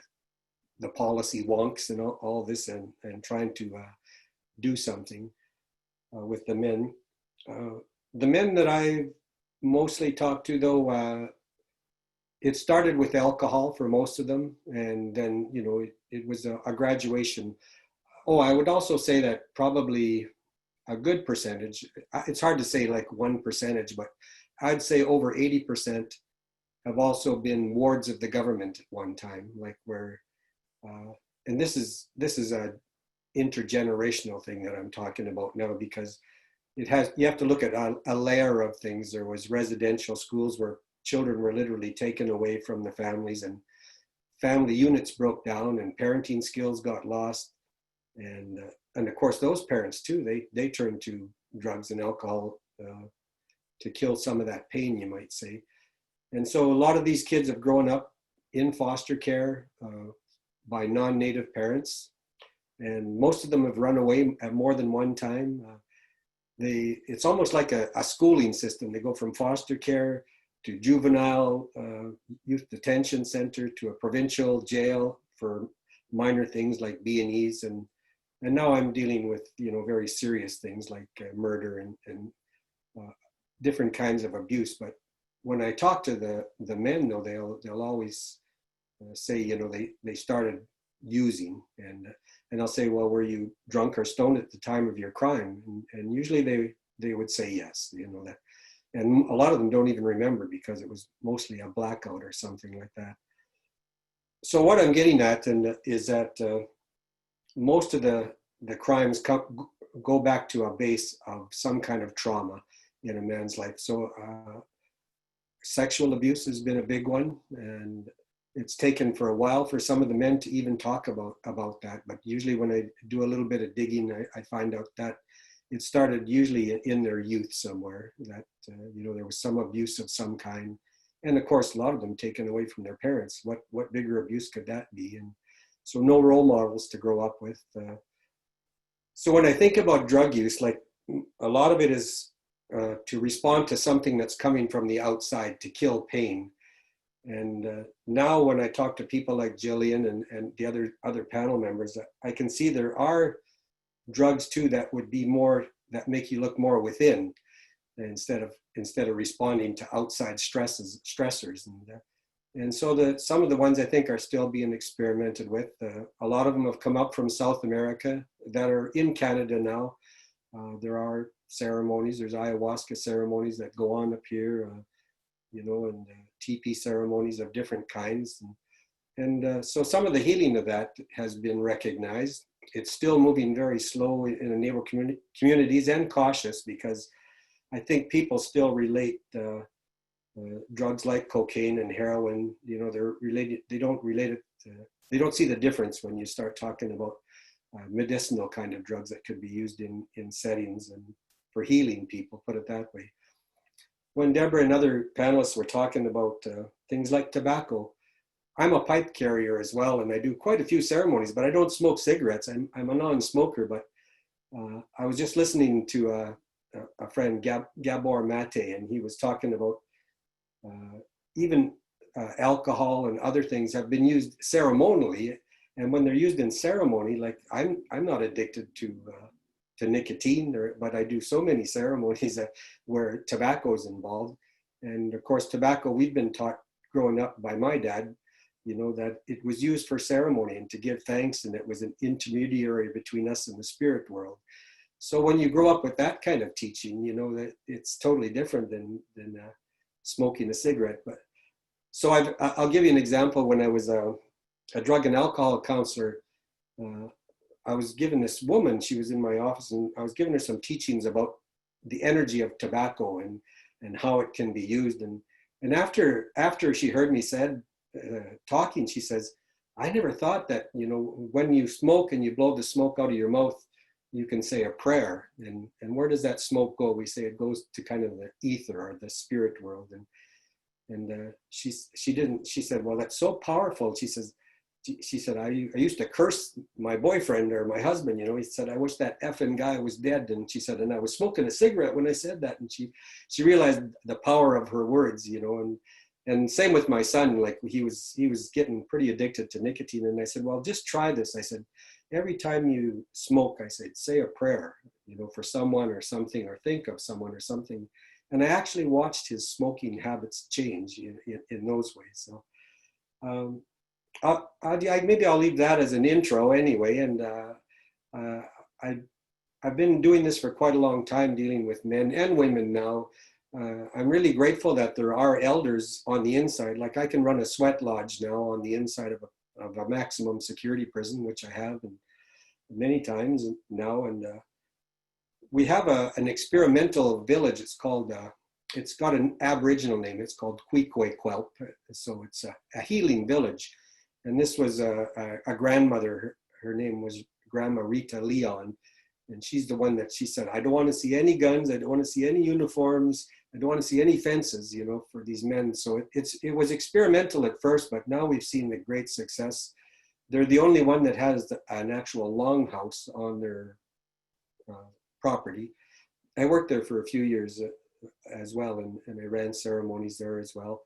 the policy wonks and all this, and trying to do something with the men. The men that I've mostly talked to, though, it started with alcohol for most of them, and then, you know, it was a graduation. Oh, I would also say that probably a good percentage, it's hard to say like 1%, but I'd say over 80% have also been wards of the government at one time, like where, and this is a intergenerational thing that I'm talking about now, because you have to look at a layer of things. There was residential schools where children were literally taken away from the families, and family units broke down, and parenting skills got lost. And of course, those parents too, they turned to drugs and alcohol to kill some of that pain, you might say. And so a lot of these kids have grown up in foster care by non-native parents, and most of them have run away at more than one time. It's almost like a schooling system. They go from foster care to juvenile youth detention center to a provincial jail for minor things like B&Es, and now I'm dealing with, you know, very serious things like murder and different kinds of abuse. But when I talk to the men, though, they'll always say, you know, they started using, and I'll say, well, were you drunk or stoned at the time of your crime? And usually they would say yes, you know, that. And a lot of them don't even remember because it was mostly a blackout or something like that. So what I'm getting at is that most of the crimes go back to a base of some kind of trauma in a man's life. So sexual abuse has been a big one, and it's taken for a while for some of the men to even talk about that. But usually when I do a little bit of digging, I find out that it started usually in their youth somewhere, that, you know, there was some abuse of some kind. And of course, a lot of them taken away from their parents. What bigger abuse could that be? And so no role models to grow up with. So when I think about drug use, like a lot of it is to respond to something that's coming from the outside to kill pain. And now when I talk to people like Jillian and the other panel members, I can see there are drugs too that would be more, that make you look more within instead of responding to outside stressors. And so some of the ones I think are still being experimented with. A lot of them have come up from South America that are in Canada now. There are ceremonies, there's ayahuasca ceremonies that go on up here, you know, and TP ceremonies of different kinds. And so some of the healing of that has been recognized. It's still moving very slow in the neighbor communities, and cautious, because I think people still relate drugs like cocaine and heroin, you know, they're related. They don't relate it. They don't see the difference when you start talking about medicinal kind of drugs that could be used in settings and for healing people, put it that way. When Deborah and other panelists were talking about things like tobacco, I'm a pipe carrier as well, and I do quite a few ceremonies, but I don't smoke cigarettes. I'm a non-smoker, but I was just listening to a friend, Gabor Mate, and he was talking about even alcohol and other things have been used ceremonially. And when they're used in ceremony, like I'm not addicted to nicotine, but I do so many ceremonies where tobacco is involved. And of course, tobacco, we've been taught growing up by my dad, you know, that it was used for ceremony and to give thanks, and it was an intermediary between us and the spirit world. So when you grow up with that kind of teaching, you know that it's totally different than smoking a cigarette. But so I'll give you an example. When I was a drug and alcohol counselor, I was given this woman, she was in my office, and I was giving her some teachings about the energy of tobacco and how it can be used. And after she heard me talking, she says, I never thought that, you know, when you smoke and you blow the smoke out of your mouth, you can say a prayer. And where does that smoke go? We say it goes to kind of the ether or the spirit world. And she said, well, that's so powerful. She said, I used to curse my boyfriend or my husband, you know. He said, I wish that effing guy was dead. And she said, and I was smoking a cigarette when I said that. And she realized the power of her words, you know. And same with my son, like he was getting pretty addicted to nicotine. And I said, well, just try this. I said, every time you smoke, I said, say a prayer, you know, for someone or something, or think of someone or something. And I actually watched his smoking habits change in those ways. So maybe I'll leave that as an intro anyway. And I've been doing this for quite a long time, dealing with men and women now. I'm really grateful that there are elders on the inside. Like I can run a sweat lodge now on the inside of a maximum security prison, which I have and many times now. And we have an experimental village. It's called, it's got an Aboriginal name. It's called Kwekwe-Kwelp. So it's a healing village. And this was a grandmother. Her name was Grandma Rita Leon. And she's the one that she said, I don't want to see any guns. I don't want to see any uniforms. I don't want to see any fences, you know, for these men. So it was experimental at first, but now we've seen the great success. They're the only one that has an actual longhouse on their property. I worked there for a few years as well, and I ran ceremonies there as well.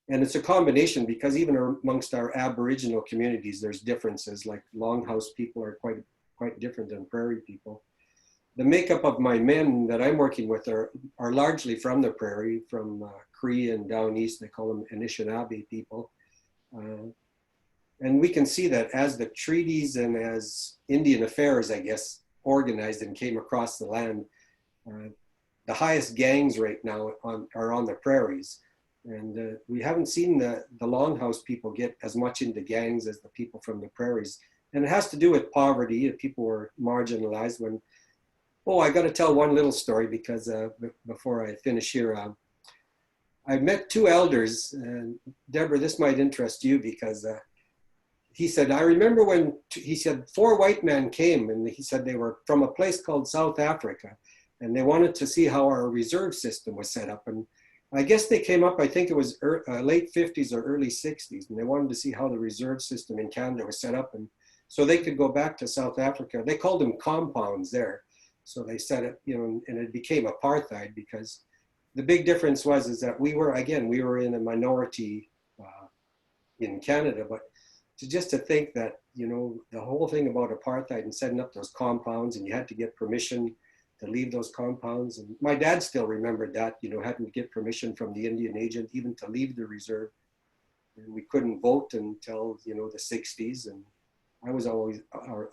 And it's a combination because even amongst our Aboriginal communities, there's differences. Like longhouse people are quite different than prairie people. The makeup of my men that I'm working with are largely from the prairie, from Cree and down east. They call them Anishinaabe people. And we can see that as the treaties and as Indian affairs, I guess, organized and came across the land, the highest gangs right now are on the prairies. And we haven't seen the longhouse people get as much into gangs as the people from the prairies. And it has to do with poverty. People were marginalized when, I got to tell one little story because before I finish here, I met two elders, and Deborah, this might interest you because he said, I remember when, he said, 4 white men came, and he said they were from a place called South Africa, and they wanted to see how our reserve system was set up. And I guess they came up, I think it was late 50s or early 60s, and they wanted to see how the reserve system in Canada was set up. And so they could go back to South Africa. They called them compounds there. So they set it, you know, and it became apartheid because the big difference is that we were in a minority in Canada, but to think that, you know, the whole thing about apartheid and setting up those compounds, and you had to get permission to leave those compounds. And my dad still remembered that, you know, having to get permission from the Indian agent even to leave the reserve. And we couldn't vote until, you know, the 60s. And I was always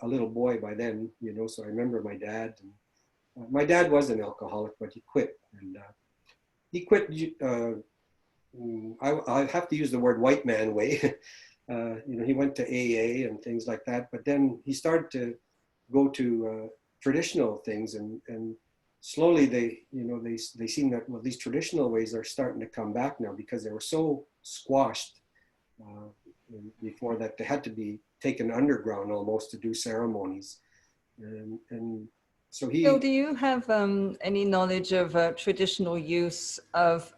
a little boy by then, you know, so I remember my dad. And, my dad was an alcoholic, but he quit. And he quit, I have to use the word white man way. You know, he went to AA and things like that, but then he started to go to traditional things, and slowly they seen that, well, these traditional ways are starting to come back now because they were so squashed before that they had to be taken underground almost to do ceremonies. And so he... Phil, do you have any knowledge of traditional use of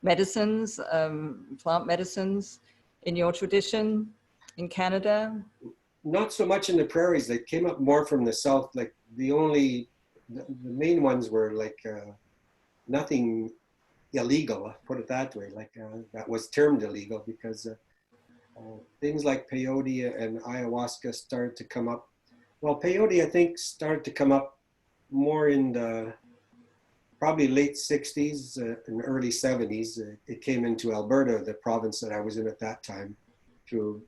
medicines, plant medicines in your tradition in Canada? Not so much in the prairies. They came up more from the south. Like the main ones were like nothing illegal, put it that way. Like that was termed illegal because things like peyote and ayahuasca started to come up. Well, peyote, I think, started to come up more in the probably late 60s and early 70s. It came into Alberta, the province that I was in at that time, through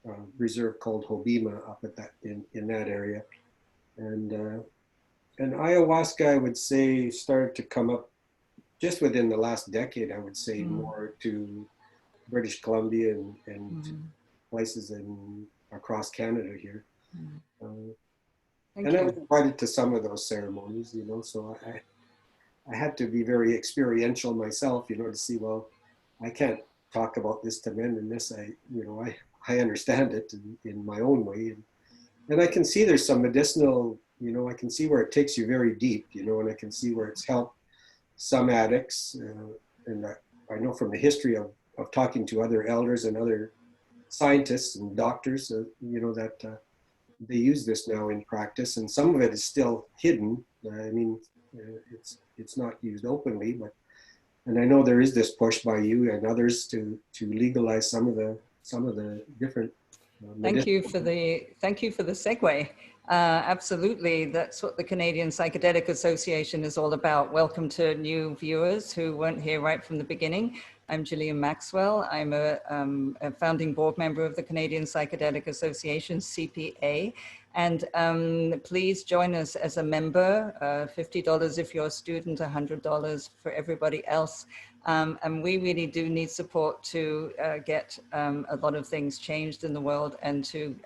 a reserve called Hobima up at that in that area. And ayahuasca, I would say, started to come up just within the last decade, I would say, more to British Columbia and places across Canada here. And I was invited to some of those ceremonies, you know, so I had to be very experiential myself, you know, to see, well, I can't talk about this to men unless I understand it in my own way. And I can see there's some medicinal, you know, I can see where it takes you very deep, you know, and I can see where it's helped some addicts. And I know from the history of talking to other elders and other scientists and doctors, you know, that they use this now in practice, and some of it is still hidden. I mean, it's not used openly, and I know there is this push by you and others to legalize some of the different. Thank you for the segue. Absolutely. That's what the Canadian Psychedelic Association is all about. Welcome to new viewers who weren't here right from the beginning. I'm Gillian Maxwell. I'm a founding board member of the Canadian Psychedelic Association, CPA. And please join us as a member, $50 if you're a student, $100 for everybody else. And we really do need support to get a lot of things changed in the world and to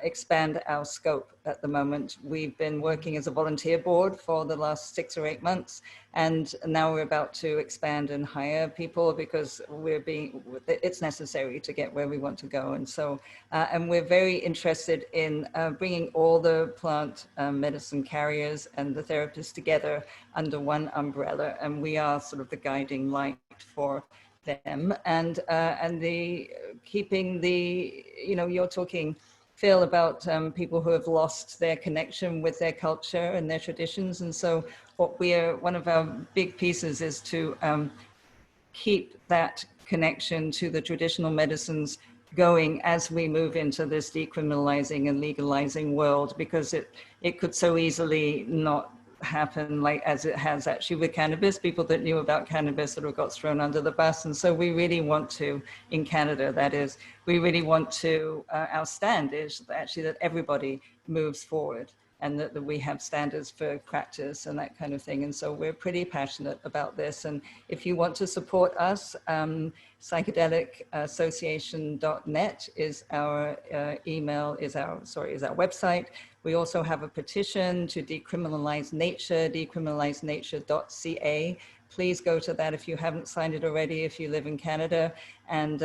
expand our scope at the moment. We've been working as a volunteer board for the last 6 or 8 months, and now we're about to expand and hire people because it's necessary to get where we want to go. And so, and we're very interested in bringing all the plant medicine carriers and the therapists together under one umbrella, and we are sort of the guiding light for them. And the keeping the, you know, you're talking, Phil, about people who have lost their connection with their culture and their traditions. And so one of our big pieces is to keep that connection to the traditional medicines going as we move into this decriminalizing and legalizing world, because it could so easily not happen like as it has actually with cannabis. People that knew about cannabis sort of got thrown under the bus. And so we really want to, in Canada that is, we really want to, our stand is actually that everybody moves forward and that we have standards for practice and that kind of thing. And so we're pretty passionate about this. And if you want to support us, psychedelicAssociation.net is our website. We also have a petition to decriminalize nature, decriminalizenature.ca. Please go to that if you haven't signed it already, if you live in Canada, and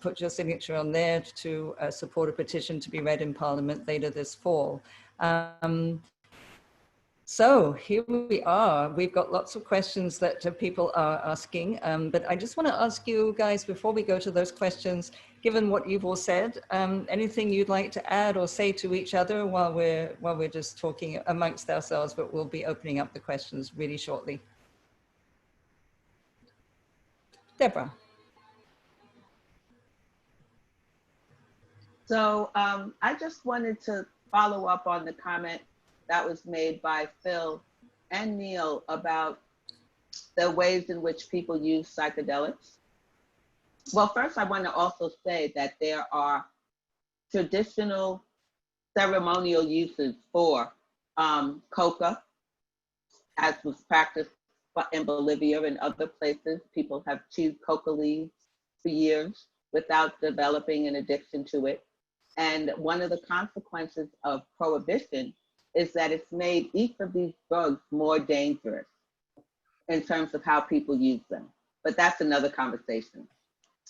put your signature on there to support a petition to be read in Parliament later this fall. So here we are. We've got lots of questions that people are asking, but I just want to ask you guys before we go to those questions, given what you've all said, anything you'd like to add or say to each other while we're just talking amongst ourselves, but we'll be opening up the questions really shortly. Deborah. So I just wanted to follow up on the comment that was made by Phil and Neil about the ways in which people use psychedelics. Well, first I want to also say that there are traditional ceremonial uses for coca, as was practiced in Bolivia and other places. People have chewed coca leaves for years without developing an addiction to it. And one of the consequences of prohibition is that it's made each of these drugs more dangerous in terms of how people use them. But that's another conversation.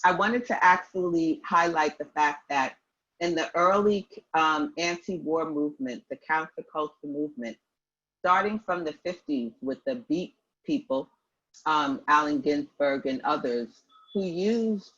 I wanted to actually highlight the fact that in the early anti-war movement, the counterculture movement, starting from the 50s with the Beat people, Allen Ginsberg and others, who used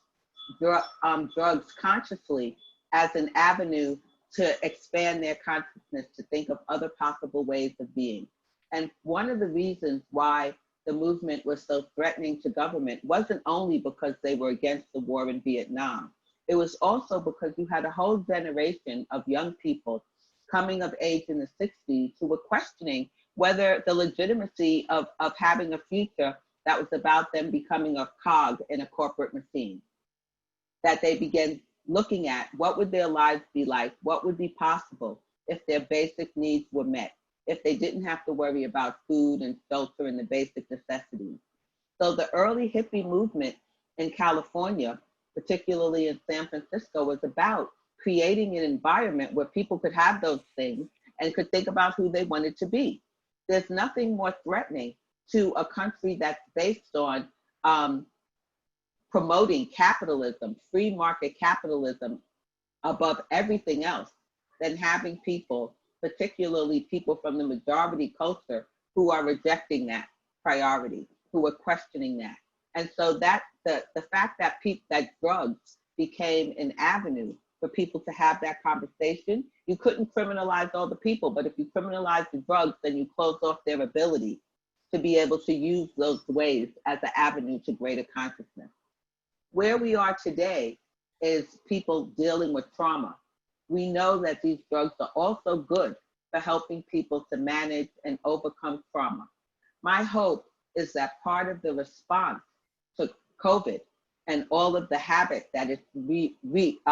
drugs consciously as an avenue to expand their consciousness, to think of other possible ways of being. And one of the reasons why the movement was so threatening to government wasn't only because they were against the war in Vietnam. It was also because you had a whole generation of young people coming of age in the 60s who were questioning whether the legitimacy of having a future that was about them becoming a cog in a corporate machine. That they began looking at what would their lives be like, what would be possible if their basic needs were met, if they didn't have to worry about food and shelter and the basic necessities. So the early hippie movement in California, particularly in San Francisco, was about creating an environment where people could have those things and could think about who they wanted to be. There's nothing more threatening to a country that's based on promoting capitalism, free market capitalism above everything else than having people, particularly people from the majority culture, who are rejecting that priority, who are questioning that. And so that the fact that that drugs became an avenue for people to have that conversation, you couldn't criminalize all the people, but if you criminalize the drugs, then you close off their ability to be able to use those ways as an avenue to greater consciousness. Where we are today is people dealing with trauma we know that these drugs are also good for helping people to manage and overcome trauma. My hope is that part of the response to COVID and all of the havoc that it's wreaked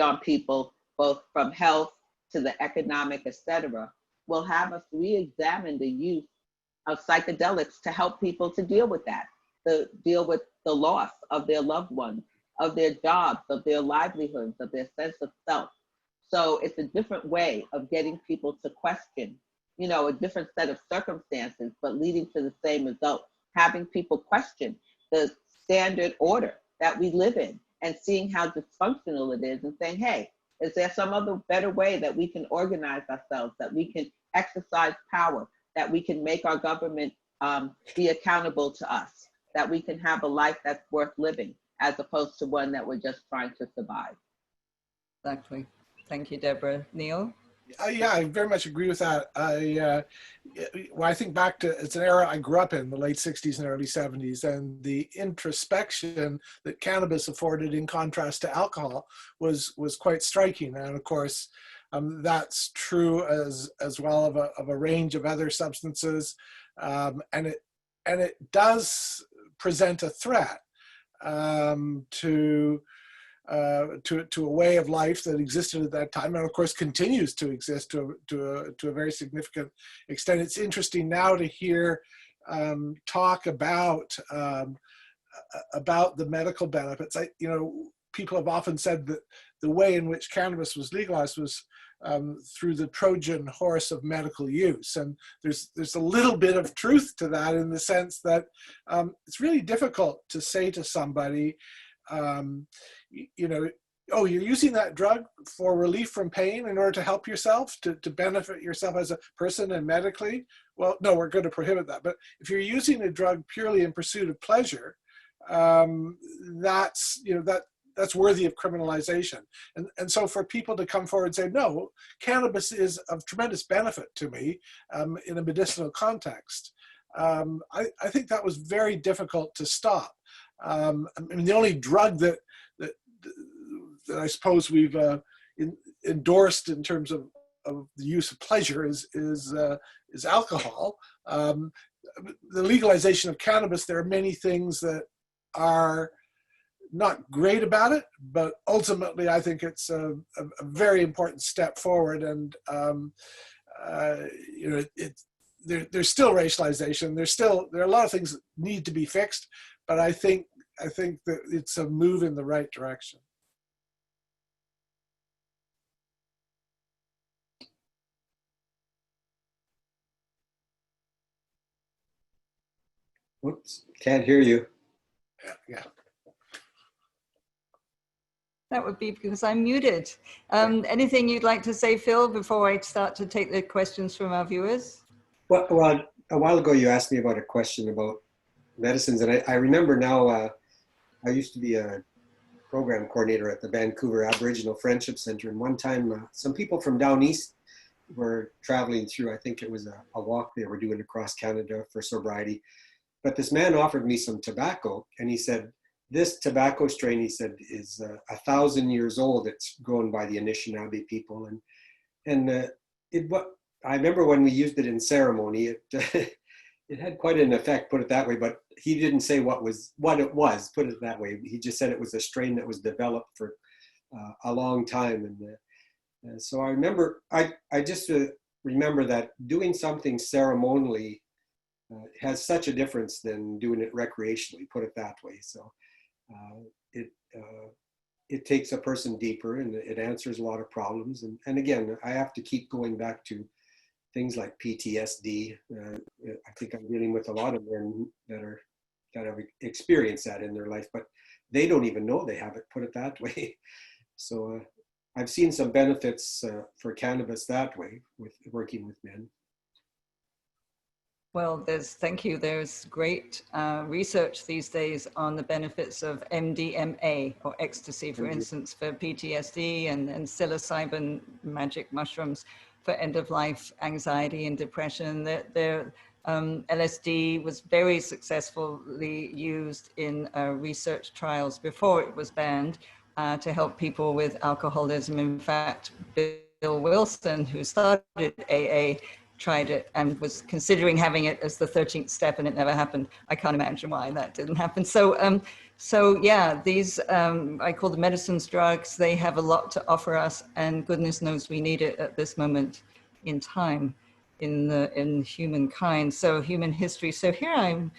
on people, both from health to the economic, etc., will have us re-examine the use of psychedelics to help people to deal with that, to deal with the loss of their loved ones, of their jobs, of their livelihoods, of their sense of self. So it's a different way of getting people to question, a different set of circumstances, but leading to the same result, having people question the standard order that we live in and seeing how dysfunctional it is and saying, hey, is there some other better way that we can organize ourselves, that we can exercise power, that we can make our government be accountable to us, that we can have a life that's worth living as opposed to one that we're just trying to survive. Exactly. Thank you, Deborah. Neil? Yeah, I very much agree with that. When I think back to, it's an era I grew up in, the late 60s and early 70s, and the introspection that cannabis afforded in contrast to alcohol was quite striking. And of course, that's true as well of a range of other substances. And it does present a threat to a way of life that existed at that time, and of course continues to exist to a very significant extent. It's interesting now to hear talk about the medical benefits. People have often said that the way in which cannabis was legalized was through the Trojan horse of medical use, and there's a little bit of truth to that, in the sense that it's really difficult to say to somebody, oh, you're using that drug for relief from pain in order to help yourself, to benefit yourself as a person and medically. Well, no, we're going to prohibit that. But if you're using a drug purely in pursuit of pleasure, that's worthy of criminalization. And so for people to come forward and say, no, cannabis is of tremendous benefit to me in a medicinal context, I think that was very difficult to stop. I mean, the only drug that I suppose we've endorsed in terms of the use of pleasure is alcohol. The legalization of cannabis, there are many things that are not great about it, but ultimately I think it's a very important step forward. And there's still racialization. There are a lot of things that need to be fixed, but I think that it's a move in the right direction. Whoops, can't hear you. Yeah. That would be because I'm muted. Anything you'd like to say, Phil, before I start to take the questions from our viewers? Well, a while ago you asked me about a question about medicines, and I remember now, I used to be a program coordinator at the Vancouver Aboriginal Friendship Center, and one time some people from down east were traveling through, I think it was a walk they were doing across Canada for sobriety, but this man offered me some tobacco, and he said, this tobacco strain, he said, is 1,000 years old. It's grown by the Anishinaabe people, and I remember when we used it in ceremony, it had quite an effect, put it that way, but he didn't say what it was, put it that way. He just said it was a strain that was developed for a long time. And so I remember, I just remember that doing something ceremonially has such a difference than doing it recreationally, put it that way. So it takes a person deeper, and it answers a lot of problems. And again, I have to keep going back to things like PTSD. I think I'm dealing with a lot of men that have experienced that in their life, but they don't even know they have it, put it that way. So I've seen some benefits for cannabis that way with working with men. Well, thank you. There's great research these days on the benefits of MDMA, or ecstasy, for instance, for PTSD, and psilocybin, magic mushrooms, for end-of-life anxiety and depression. LSD was very successfully used in research trials before it was banned, to help people with alcoholism. In fact, Bill Wilson, who started AA, tried it and was considering having it as the 13th step, and it never happened. I can't imagine why that didn't happen. So yeah, these, I call them medicines, drugs, they have a lot to offer us, and goodness knows we need it at this moment in time in humankind, so human history. So here I'm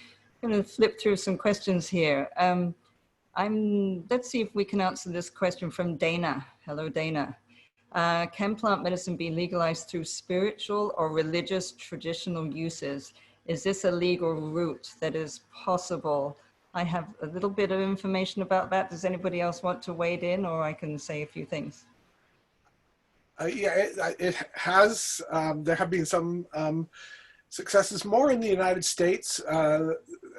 going to flip through some questions here. Let's see if we can answer this question from Dana. Hello, Dana. Can plant medicine be legalized through spiritual or religious traditional uses? Is this a legal route that is possible? I have a little bit of information about that. Does anybody else want to wade in, or I can say a few things? Yeah, it has. There have been some successes, more in the United States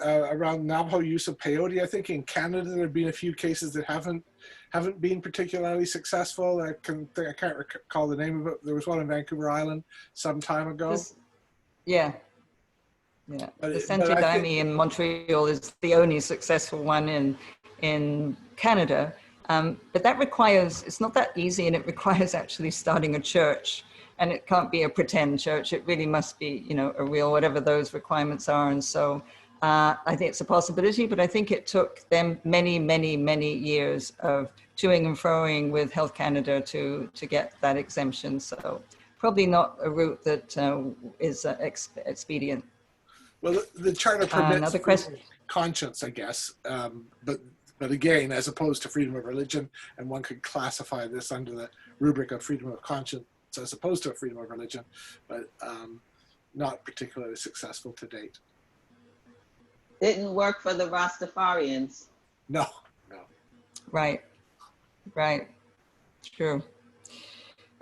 around Navajo use of peyote. I think in Canada there have been a few cases that haven't been particularly successful. I can't recall the name of it. There was one in Vancouver Island some time ago. Yeah. The Saint-Daime in Montreal is the only successful one in Canada. But that requires, it's not that easy, and it requires actually starting a church. And it can't be a pretend church. It really must be, a real, whatever those requirements are. And so I think it's a possibility, but I think it took them many, many, many years of toing and froing with Health Canada to get that exemption. So probably not a route that is expedient. Well, the charter permits another question. Conscience, I guess, but again, as opposed to freedom of religion, and one could classify this under the rubric of freedom of conscience as opposed to a freedom of religion, but not particularly successful to date. Didn't work for the Rastafarians. No. Right. True.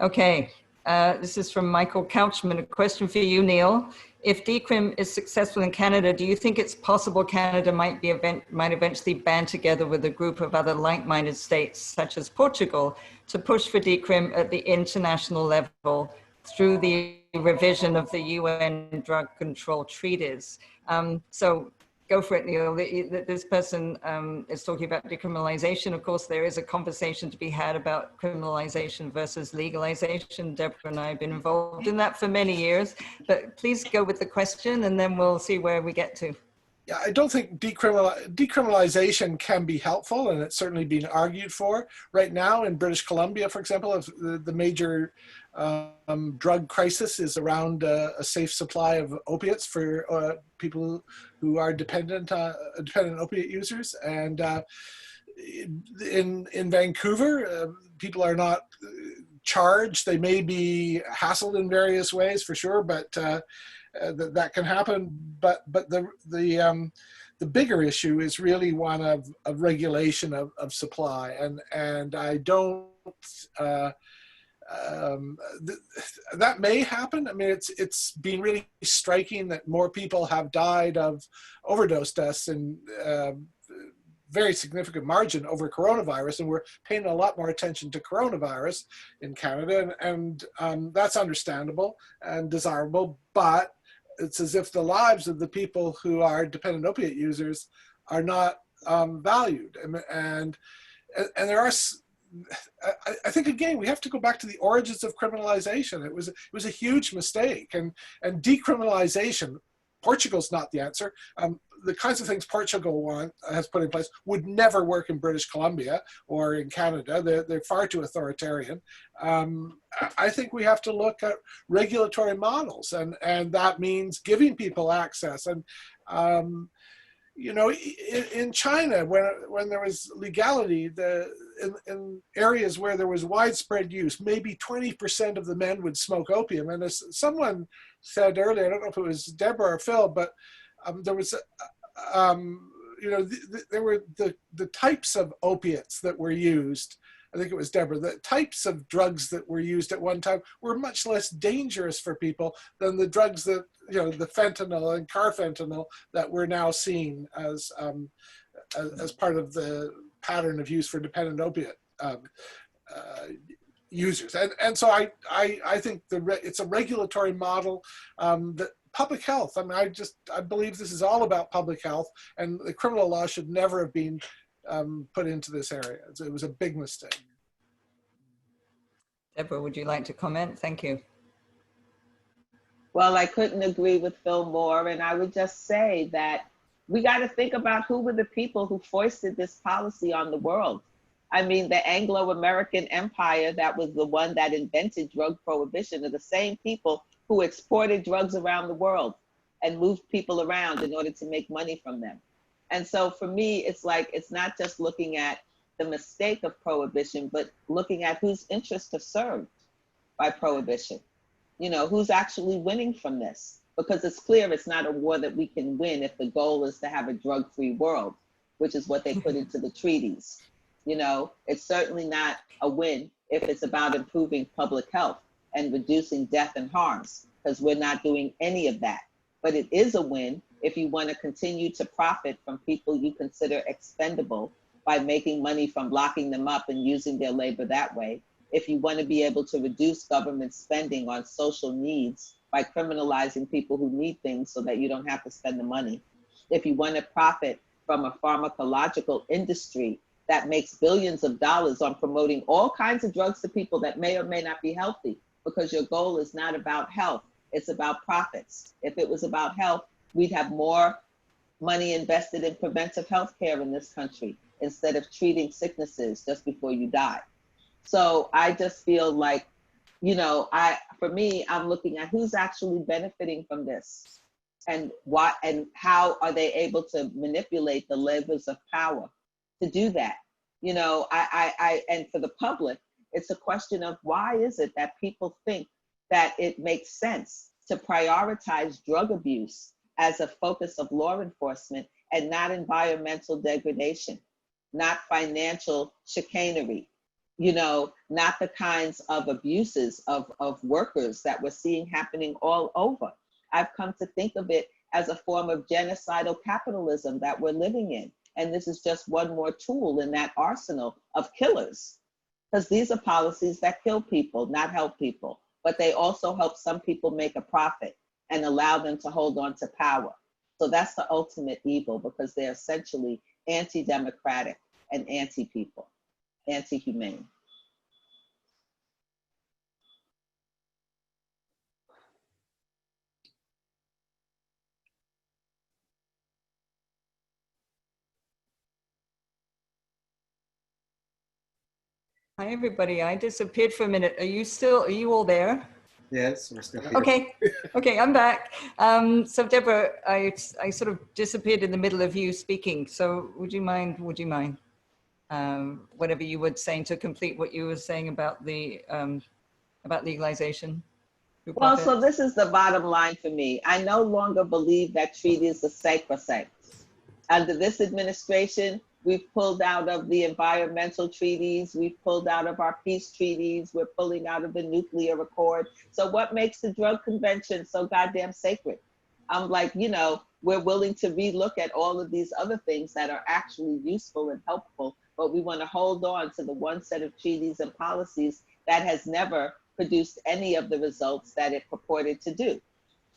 Okay. This is from Michael Couchman. A question for you, Neil. If decrim is successful in Canada, do you think it's possible Canada might eventually band together with a group of other like-minded states, such as Portugal, to push for decrim at the international level through the revision of the UN drug control treaties? So go for it, Neil. This person is talking about decriminalization. Of course, there is a conversation to be had about criminalization versus legalization. Deborah and I have been involved in that for many years, but please go with the question and then we'll see where we get to. Yeah, I don't think decriminalization can be helpful, and it's certainly being argued for. Right now in British Columbia, for example, the major drug crisis is around a safe supply of opiates for people who are dependent opiate users. And in Vancouver, people are not charged. They may be hassled in various ways, for sure, but that can happen. But the bigger issue is really one of regulation of supply, and I don't. That may happen. I mean, it's been really striking that more people have died of overdose deaths in very significant margin over coronavirus, and we're paying a lot more attention to coronavirus in Canada, and that's understandable and desirable, but it's as if the lives of the people who are dependent opiate users are not valued, and there are. I think again we have to go back to the origins of criminalization. It was a huge mistake, and decriminalization. Portugal's not the answer. The kinds of things Portugal has put in place would never work in British Columbia or in Canada. They're far too authoritarian. I think we have to look at regulatory models, and that means giving people access. And in China, when there was legality, in areas where there was widespread use, maybe 20% of the men would smoke opium. And as someone said earlier, I don't know if it was Deborah or Phil, but there was, there were the types of opiates that were used. I think it was Deborah. The types of drugs that were used at one time were much less dangerous for people than the drugs that, the fentanyl and carfentanil that we're now seeing as part of the pattern of use for dependent opiate users. And so I think it's a regulatory model that public health. I mean, I believe this is all about public health, and the criminal law should never have been put into this area. It was a big mistake. Deborah, would you like to comment? Thank you. Well, I couldn't agree with Phil more, and I would just say that we got to think about who were the people who foisted this policy on the world. I mean, the Anglo-American Empire, that was the one that invented drug prohibition, are the same people who exported drugs around the world and moved people around in order to make money from them. And so for me, it's like, it's not just looking at the mistake of prohibition, but looking at whose interests are served by prohibition. You know, who's actually winning from this? Because it's clear it's not a war that we can win if the goal is to have a drug-free world, which is what they put into the treaties. You know, it's certainly not a win if it's about improving public health and reducing death and harms, because we're not doing any of that. But it is a win if you want to continue to profit from people you consider expendable by making money from locking them up and using their labor that way. If you want to be able to reduce government spending on social needs by criminalizing people who need things so that you don't have to spend the money. If you want to profit from a pharmacological industry that makes billions of dollars on promoting all kinds of drugs to people that may or may not be healthy, because your goal is not about health, it's about profits. If it was about health, we'd have more money invested in preventive health care in this country instead of treating sicknesses just before you die. So I just feel like, you know, for me, I'm looking at who's actually benefiting from this and why, and how are they able to manipulate the levers of power to do that? You know, and for the public, it's a question of why is it that people think that it makes sense to prioritize drug abuse as a focus of law enforcement and not environmental degradation, not financial chicanery, you know, not the kinds of abuses of workers that we're seeing happening all over. I've come to think of it as a form of genocidal capitalism that we're living in. And this is just one more tool in that arsenal of killers, because these are policies that kill people, not help people, but they also help some people make a profit and allow them to hold on to power. So that's the ultimate evil, because they're essentially anti-democratic and anti-people, anti-humane. Hi, everybody. I disappeared for a minute. Are you all there? Yes, we're still here. Okay, okay, I'm back. So Deborah, I sort of disappeared in the middle of you speaking. So would you mind, whatever you were saying to complete what you were saying about legalization? Well, so this is the bottom line for me. I no longer believe that treaties are sacrosanct. Under this administration, we've pulled out of the environmental treaties, we've pulled out of our peace treaties, we're pulling out of the nuclear accord. So what makes the drug convention so goddamn sacred? I'm like, you know, we're willing to relook at all of these other things that are actually useful and helpful, but we want to hold on to the one set of treaties and policies that has never produced any of the results that it purported to do.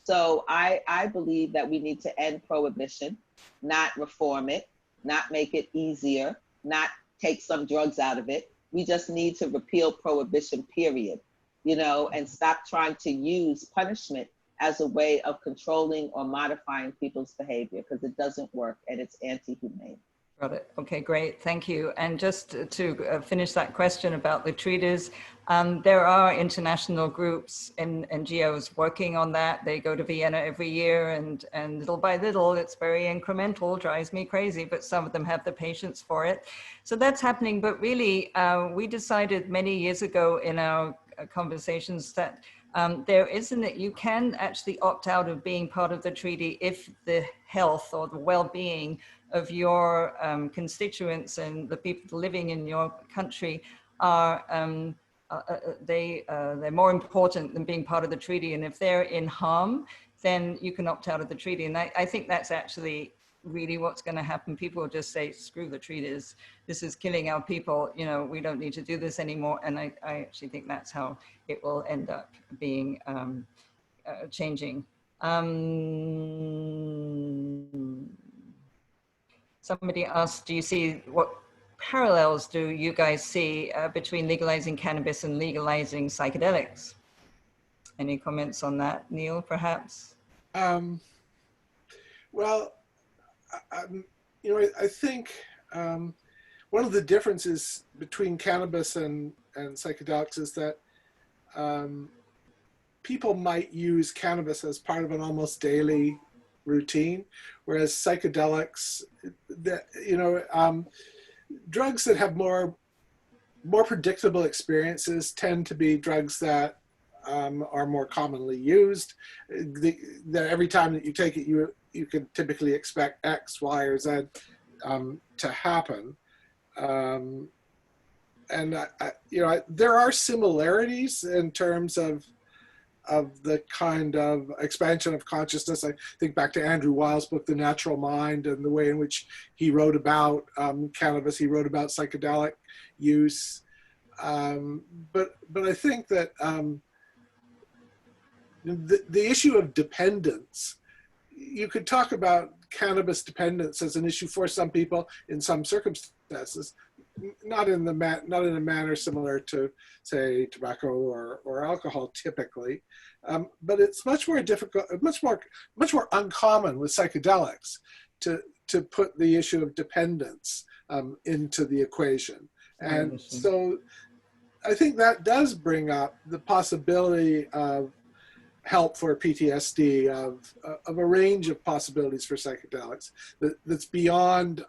So I believe that we need to end prohibition, not reform it, not make it easier, not take some drugs out of it. We just need to repeal prohibition, period, you know, and stop trying to use punishment as a way of controlling or modifying people's behavior, because it doesn't work and it's anti-humane. Got it. Okay, great. Thank you. And just to finish that question about the treaties, there are international groups and NGOs working on that. They go to Vienna every year, and little by little, it's very incremental, drives me crazy, but some of them have the patience for it. So that's happening. But really, we decided many years ago in our conversations that there isn't that you can actually opt out of being part of the treaty if the health or the well-being of your constituents and the people living in your country are they're more important than being part of the treaty. And if they're in harm, then you can opt out of the treaty. And I think that's actually really what's going to happen. People will just say, screw the treaties. This is killing our people. You know, we don't need to do this anymore. And I actually think that's how it will end up being changing. Somebody asked, do you see, what parallels do you guys see between legalizing cannabis and legalizing psychedelics? Any comments on that, Neil, perhaps? Well, I think one of the differences between cannabis and psychedelics is that people might use cannabis as part of an almost daily routine, whereas psychedelics, drugs that have more predictable experiences tend to be drugs that are more commonly used. That every time that you take it, you can typically expect X, Y, or Z to happen. There are similarities in terms of the kind of expansion of consciousness. I think back to Andrew Weil's book, The Natural Mind, and the way in which he wrote about cannabis. He wrote about psychedelic use. But I think that the issue of dependence, you could talk about cannabis dependence as an issue for some people in some circumstances, not in a manner similar to, say, tobacco or alcohol typically, but it's much more difficult, much more uncommon with psychedelics to put the issue of dependence into the equation. And so I think that does bring up the possibility of help for PTSD, of a range of possibilities for psychedelics that's beyond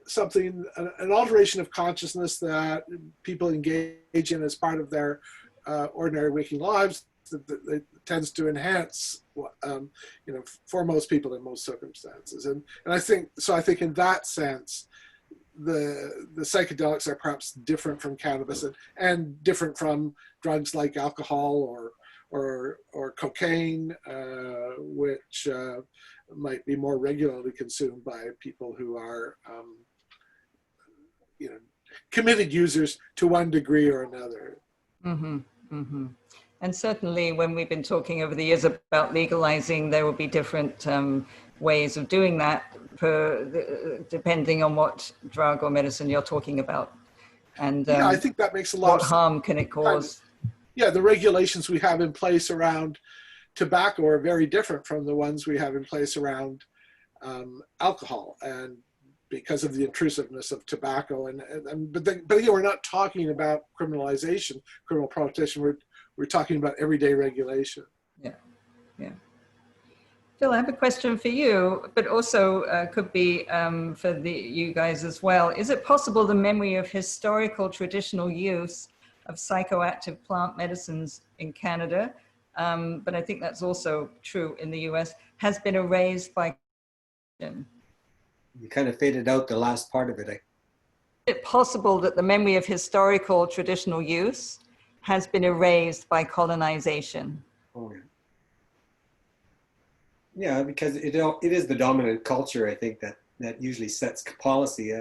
something, an alteration of consciousness that people engage in as part of their ordinary waking lives that tends to enhance, for most people in most circumstances. And I think in that sense, the psychedelics are perhaps different from cannabis and different from drugs like alcohol or cocaine, which might be more regularly consumed by people who are committed users to one degree or another. Mm-hmm, mm-hmm. And certainly when we've been talking over the years about legalizing, there will be different ways of doing that depending on what drug or medicine you're talking about. And I think that makes a lot of sense. What harm can it cause? The regulations we have in place around tobacco are very different from the ones we have in place around alcohol, and because of the intrusiveness of tobacco. But again, we're not talking about criminalization, criminal prohibition. We're talking about everyday regulation. Yeah. Phil, I have a question for you, but also could be for you guys as well. Is it possible the memory of historical traditional use of psychoactive plant medicines in Canada, but I think that's also true in the US, has been erased by? You kind of faded out the last part of it. Is it possible that the memory of historical traditional use has been erased by colonization? Oh, yeah. Yeah, because it is the dominant culture, I think, that usually sets policy.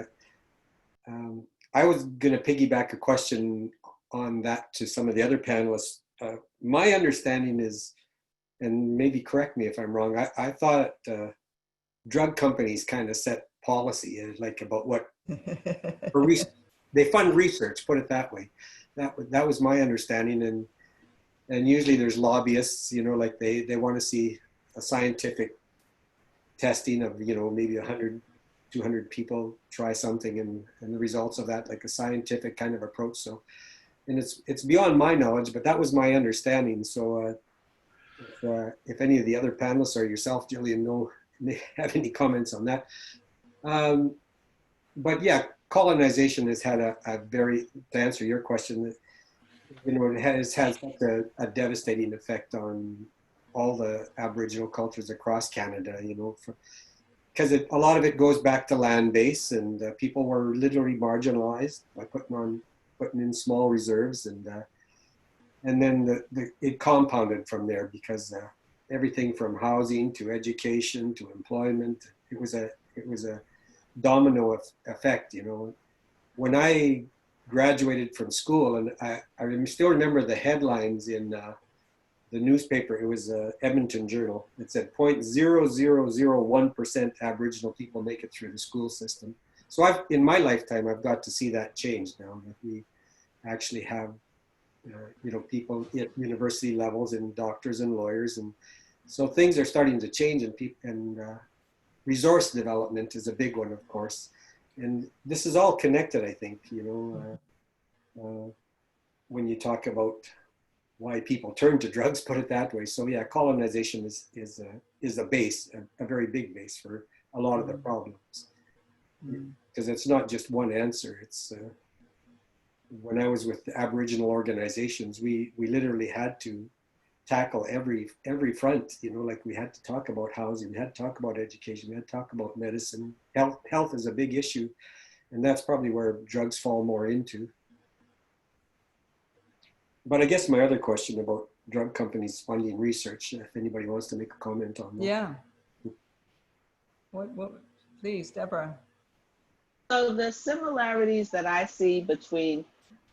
I was going to piggyback a question on that to some of the other panelists. My understanding is, and maybe correct me if I'm wrong, I thought drug companies kind of set policy, like about what, they fund research, put it that way. That was my understanding. And usually there's lobbyists, like they want to see a scientific testing of, maybe 100, 200 people try something and the results of that, like a scientific kind of approach. So, and it's beyond my knowledge, but that was my understanding. So if any of the other panelists or yourself, Jillian, have any comments on that. But yeah, colonization has had a very, to answer your question, it has had such a devastating effect on all the Aboriginal cultures across Canada, because a lot of it goes back to land base, and people were literally marginalized by putting in small reserves, and then it compounded from there, because everything from housing to education to employment, it was a domino effect. When I graduated from school, and I still remember the headlines in the newspaper, it was Edmonton Journal. It said 0.0001% Aboriginal people make it through the school system. So in my lifetime, I've got to see that change now, that we actually have, people at university levels and doctors and lawyers. And so things are starting to change, and resource development is a big one, of course. And this is all connected, I think, when you talk about why people turn to drugs, put it that way. So yeah, colonization is a base, a very big base for a lot of the problems. Because it's not just one answer. It's when I was with the Aboriginal organizations, we literally had to tackle every front. Like we had to talk about housing, we had to talk about education, we had to talk about medicine. Health is a big issue, and that's probably where drugs fall more into. But I guess my other question about drug companies funding research, if anybody wants to make a comment on that. Yeah. What, please, Deborah. So the similarities that I see between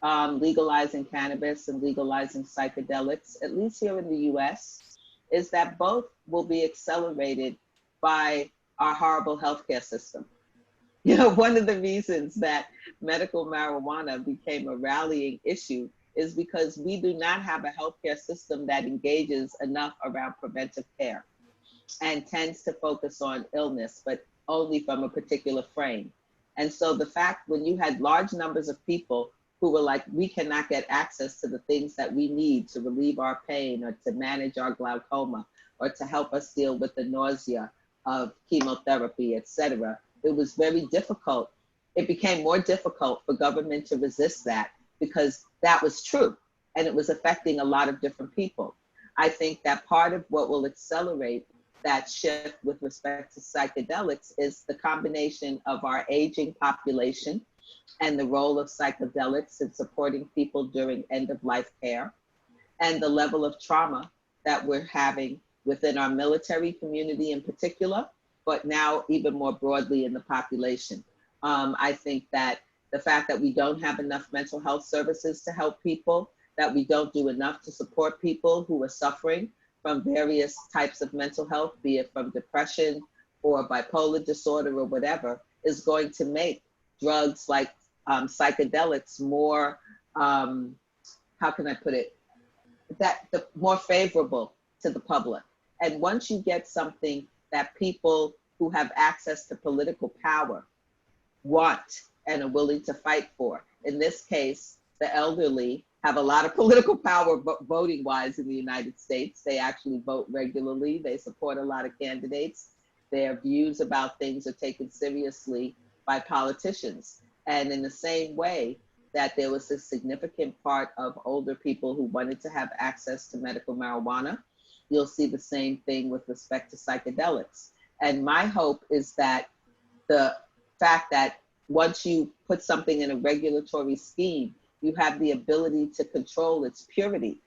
legalizing cannabis and legalizing psychedelics, at least here in the US, is that both will be accelerated by our horrible healthcare system. One of the reasons that medical marijuana became a rallying issue is because we do not have a healthcare system that engages enough around preventive care and tends to focus on illness, but only from a particular frame. And so the fact when you had large numbers of people who were like, we cannot get access to the things that we need to relieve our pain or to manage our glaucoma or to help us deal with the nausea of chemotherapy, et cetera, it was very difficult. It became more difficult for government to resist that because that was true and it was affecting a lot of different people. I think that part of what will accelerate that shift with respect to psychedelics is the combination of our aging population and the role of psychedelics in supporting people during end-of-life care, and the level of trauma that we're having within our military community in particular, but now even more broadly in the population. I think that the fact that we don't have enough mental health services to help people, that we don't do enough to support people who are suffering from various types of mental health, be it from depression or bipolar disorder or whatever, is going to make drugs like psychedelics more, how can I put it, more favorable to the public. And once you get something that people who have access to political power want and are willing to fight for, in this case, the elderly have a lot of political power voting wise in the United States. They actually vote regularly. They support a lot of candidates. Their views about things are taken seriously by politicians. And in the same way that there was a significant part of older people who wanted to have access to medical marijuana, you'll see the same thing with respect to psychedelics. And my hope is that the fact that once you put something in a regulatory scheme, you have the ability to control its purity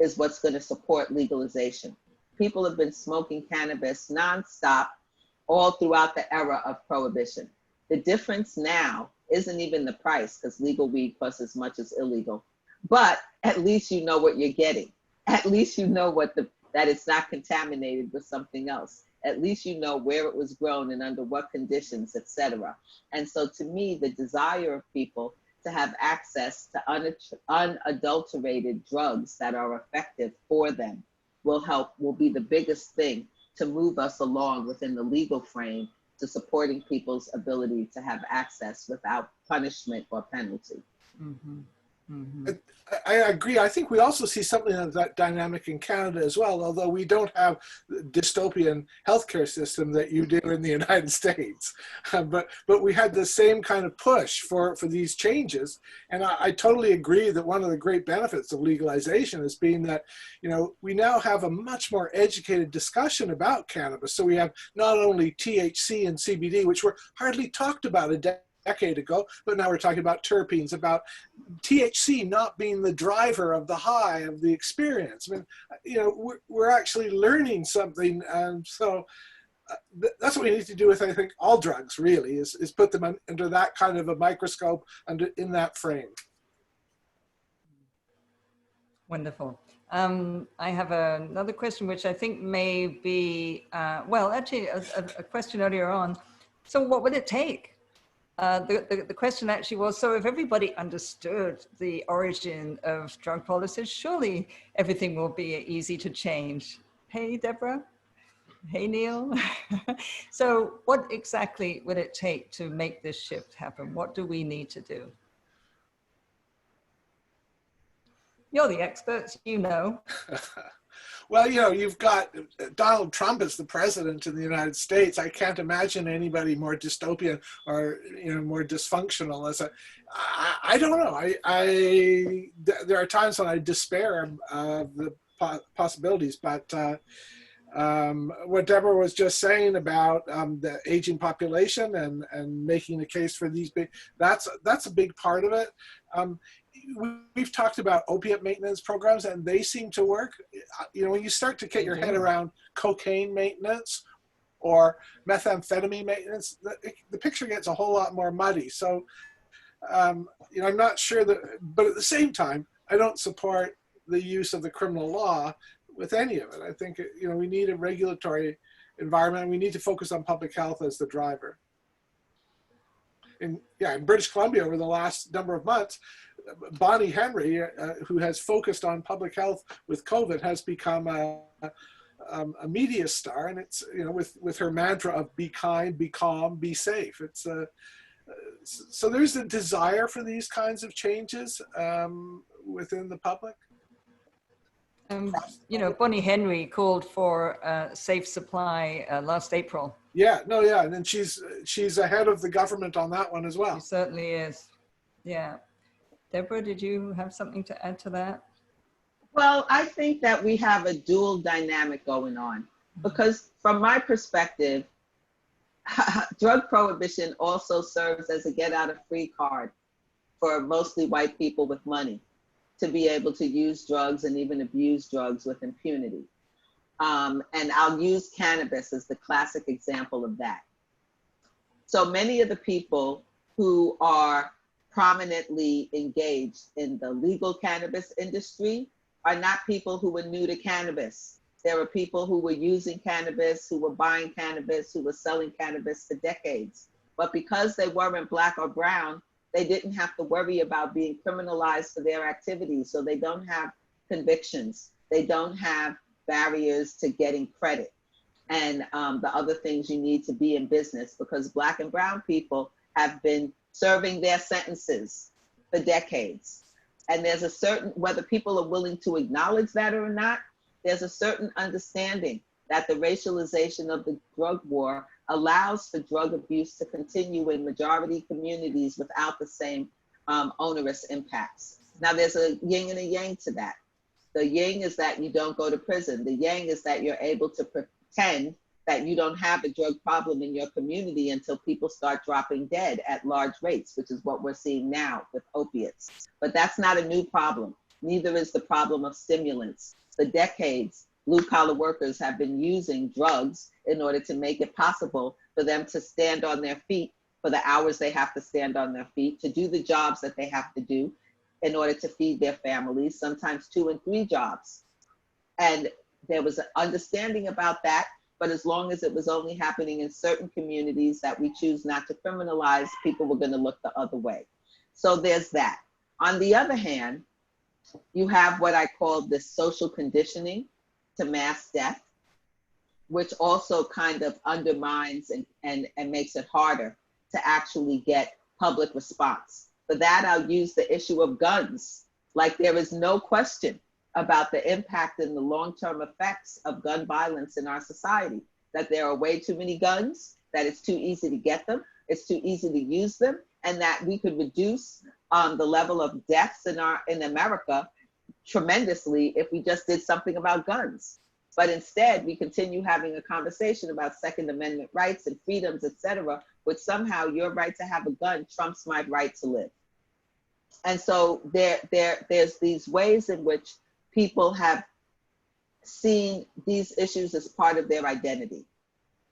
is what's going to support legalization. People have been smoking cannabis nonstop all throughout the era of prohibition. The difference now isn't even the price, because legal weed costs as much as illegal, but at least you know what you're getting. At least you know that it's not contaminated with something else. At least you know where it was grown and under what conditions, et cetera. And so to me, the desire of people to have access to unadulterated drugs that are effective for them will be the biggest thing to move us along within the legal frame to supporting people's ability to have access without punishment or penalty. Mm-hmm. Mm-hmm. I agree. I think we also see something of that dynamic in Canada as well, although we don't have the dystopian healthcare system that you do in the United States. But we had the same kind of push for these changes. And I totally agree that one of the great benefits of legalization is being that, we now have a much more educated discussion about cannabis. So we have not only THC and CBD, which were hardly talked about a decade ago, but now we're talking about terpenes, about THC not being the driver of the high of the experience. I mean, we're actually learning something, and so that's what we need to do with, I think, all drugs. Really, is put them under that kind of a microscope and in that frame. Wonderful. I have another question, which I think may be, well, actually a question earlier on. So what would it take? The question actually was, so if everybody understood the origin of drug policies, surely everything will be easy to change. Hey, Deborah. Hey, Neil. So what exactly would it take to make this shift happen? What do we need to do? You're the experts, you know. Well, you know, you've got Donald Trump as the president of the United States. I can't imagine anybody more dystopian or, you know, more dysfunctional. I don't know. There are times when I despair of the possibilities, but what Deborah was just saying about the aging population and making the case for these that's a big part of it. We've talked about opiate maintenance programs, and they seem to work. You know, when you start to get your head around cocaine maintenance or methamphetamine maintenance, the picture gets a whole lot more muddy. So, you know, I'm not sure that, but at the same time, I don't support the use of the criminal law with any of it. I think, you know, we need a regulatory environment. We need to focus on public health as the driver. In British Columbia over the last number of months, Bonnie Henry, who has focused on public health with COVID, has become a media star, and it's, you know, with her mantra of be kind, be calm, be safe. It's so there's a desire for these kinds of changes within the public. You know, Bonnie Henry called for safe supply last April. Yeah, no, yeah, and then she's ahead of the government on that one as well. She certainly is. Yeah. Deborah, did you have something to add to that? Well, I think that we have a dual dynamic going on, because from my perspective, drug prohibition also serves as a get out of free card for mostly white people with money to be able to use drugs and even abuse drugs with impunity. And I'll use cannabis as the classic example of that. So many of the people who are prominently engaged in the legal cannabis industry are not people who were new to cannabis. There were people who were using cannabis, who were buying cannabis, who were selling cannabis for decades. But because they weren't Black or brown, they didn't have to worry about being criminalized for their activities. So they don't have convictions. They don't have barriers to getting credit and the other things you need to be in business, because Black and brown people have been serving their sentences for decades. And there's a certain, whether people are willing to acknowledge that or not, there's a certain understanding that the racialization of the drug war allows for drug abuse to continue in majority communities without the same onerous impacts. Now there's a yin and a yang to that. The yin is that you don't go to prison. The yang is that you're able to pretend that you don't have a drug problem in your community until people start dropping dead at large rates, which is what we're seeing now with opiates. But that's not a new problem. Neither is the problem of stimulants. For decades, blue-collar workers have been using drugs in order to make it possible for them to stand on their feet for the hours they have to stand on their feet, to do the jobs that they have to do in order to feed their families, sometimes 2 and 3 jobs. And there was an understanding about that, but as long as it was only happening in certain communities that we choose not to criminalize, people were gonna look the other way. So there's that. On the other hand, you have what I call this social conditioning to mass death, which also kind of undermines and makes it harder to actually get public response. For that, I'll use the issue of guns. Like, there is no question about the impact and the long-term effects of gun violence in our society, that there are way too many guns, that it's too easy to get them, it's too easy to use them, and that we could reduce the level of deaths in America tremendously if we just did something about guns. But instead, we continue having a conversation about Second Amendment rights and freedoms, et cetera, which somehow your right to have a gun trumps my right to live. And so there's these ways in which people have seen these issues as part of their identity.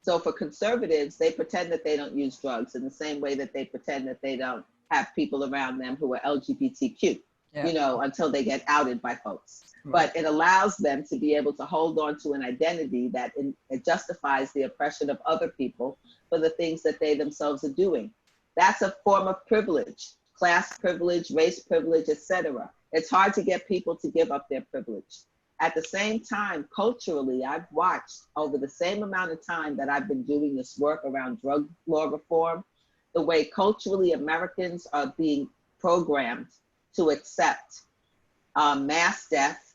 So for conservatives, they pretend that they don't use drugs in the same way that they pretend that they don't have people around them who are LGBTQ. you know, until they get outed by folks. But it allows them to be able to hold on to an identity that it justifies the oppression of other people for the things that they themselves are doing. That's a form of privilege, class privilege, race privilege, etc. It's hard to get people to give up their privilege. At the same time, culturally, I've watched over the same amount of time that I've been doing this work around drug law reform, the way culturally Americans are being programmed to accept mass death,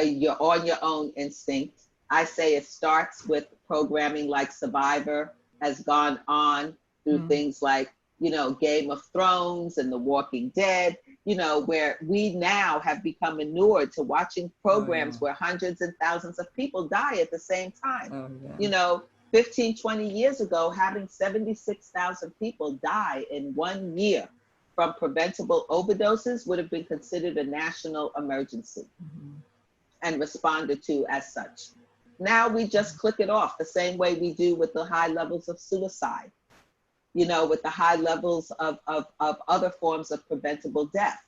you're on your own instinct. I say it starts with programming like Survivor, has gone on through things like, you know, Game of Thrones and The Walking Dead, you know, where we now have become inured to watching programs where hundreds and thousands of people die at the same time. You know, 15, 20 years ago, having 76,000 people die in 1 year from preventable overdoses would have been considered a national emergency and responded to as such. Now we just click it off the same way we do with the high levels of suicide, you know, with the high levels of other forms of preventable death.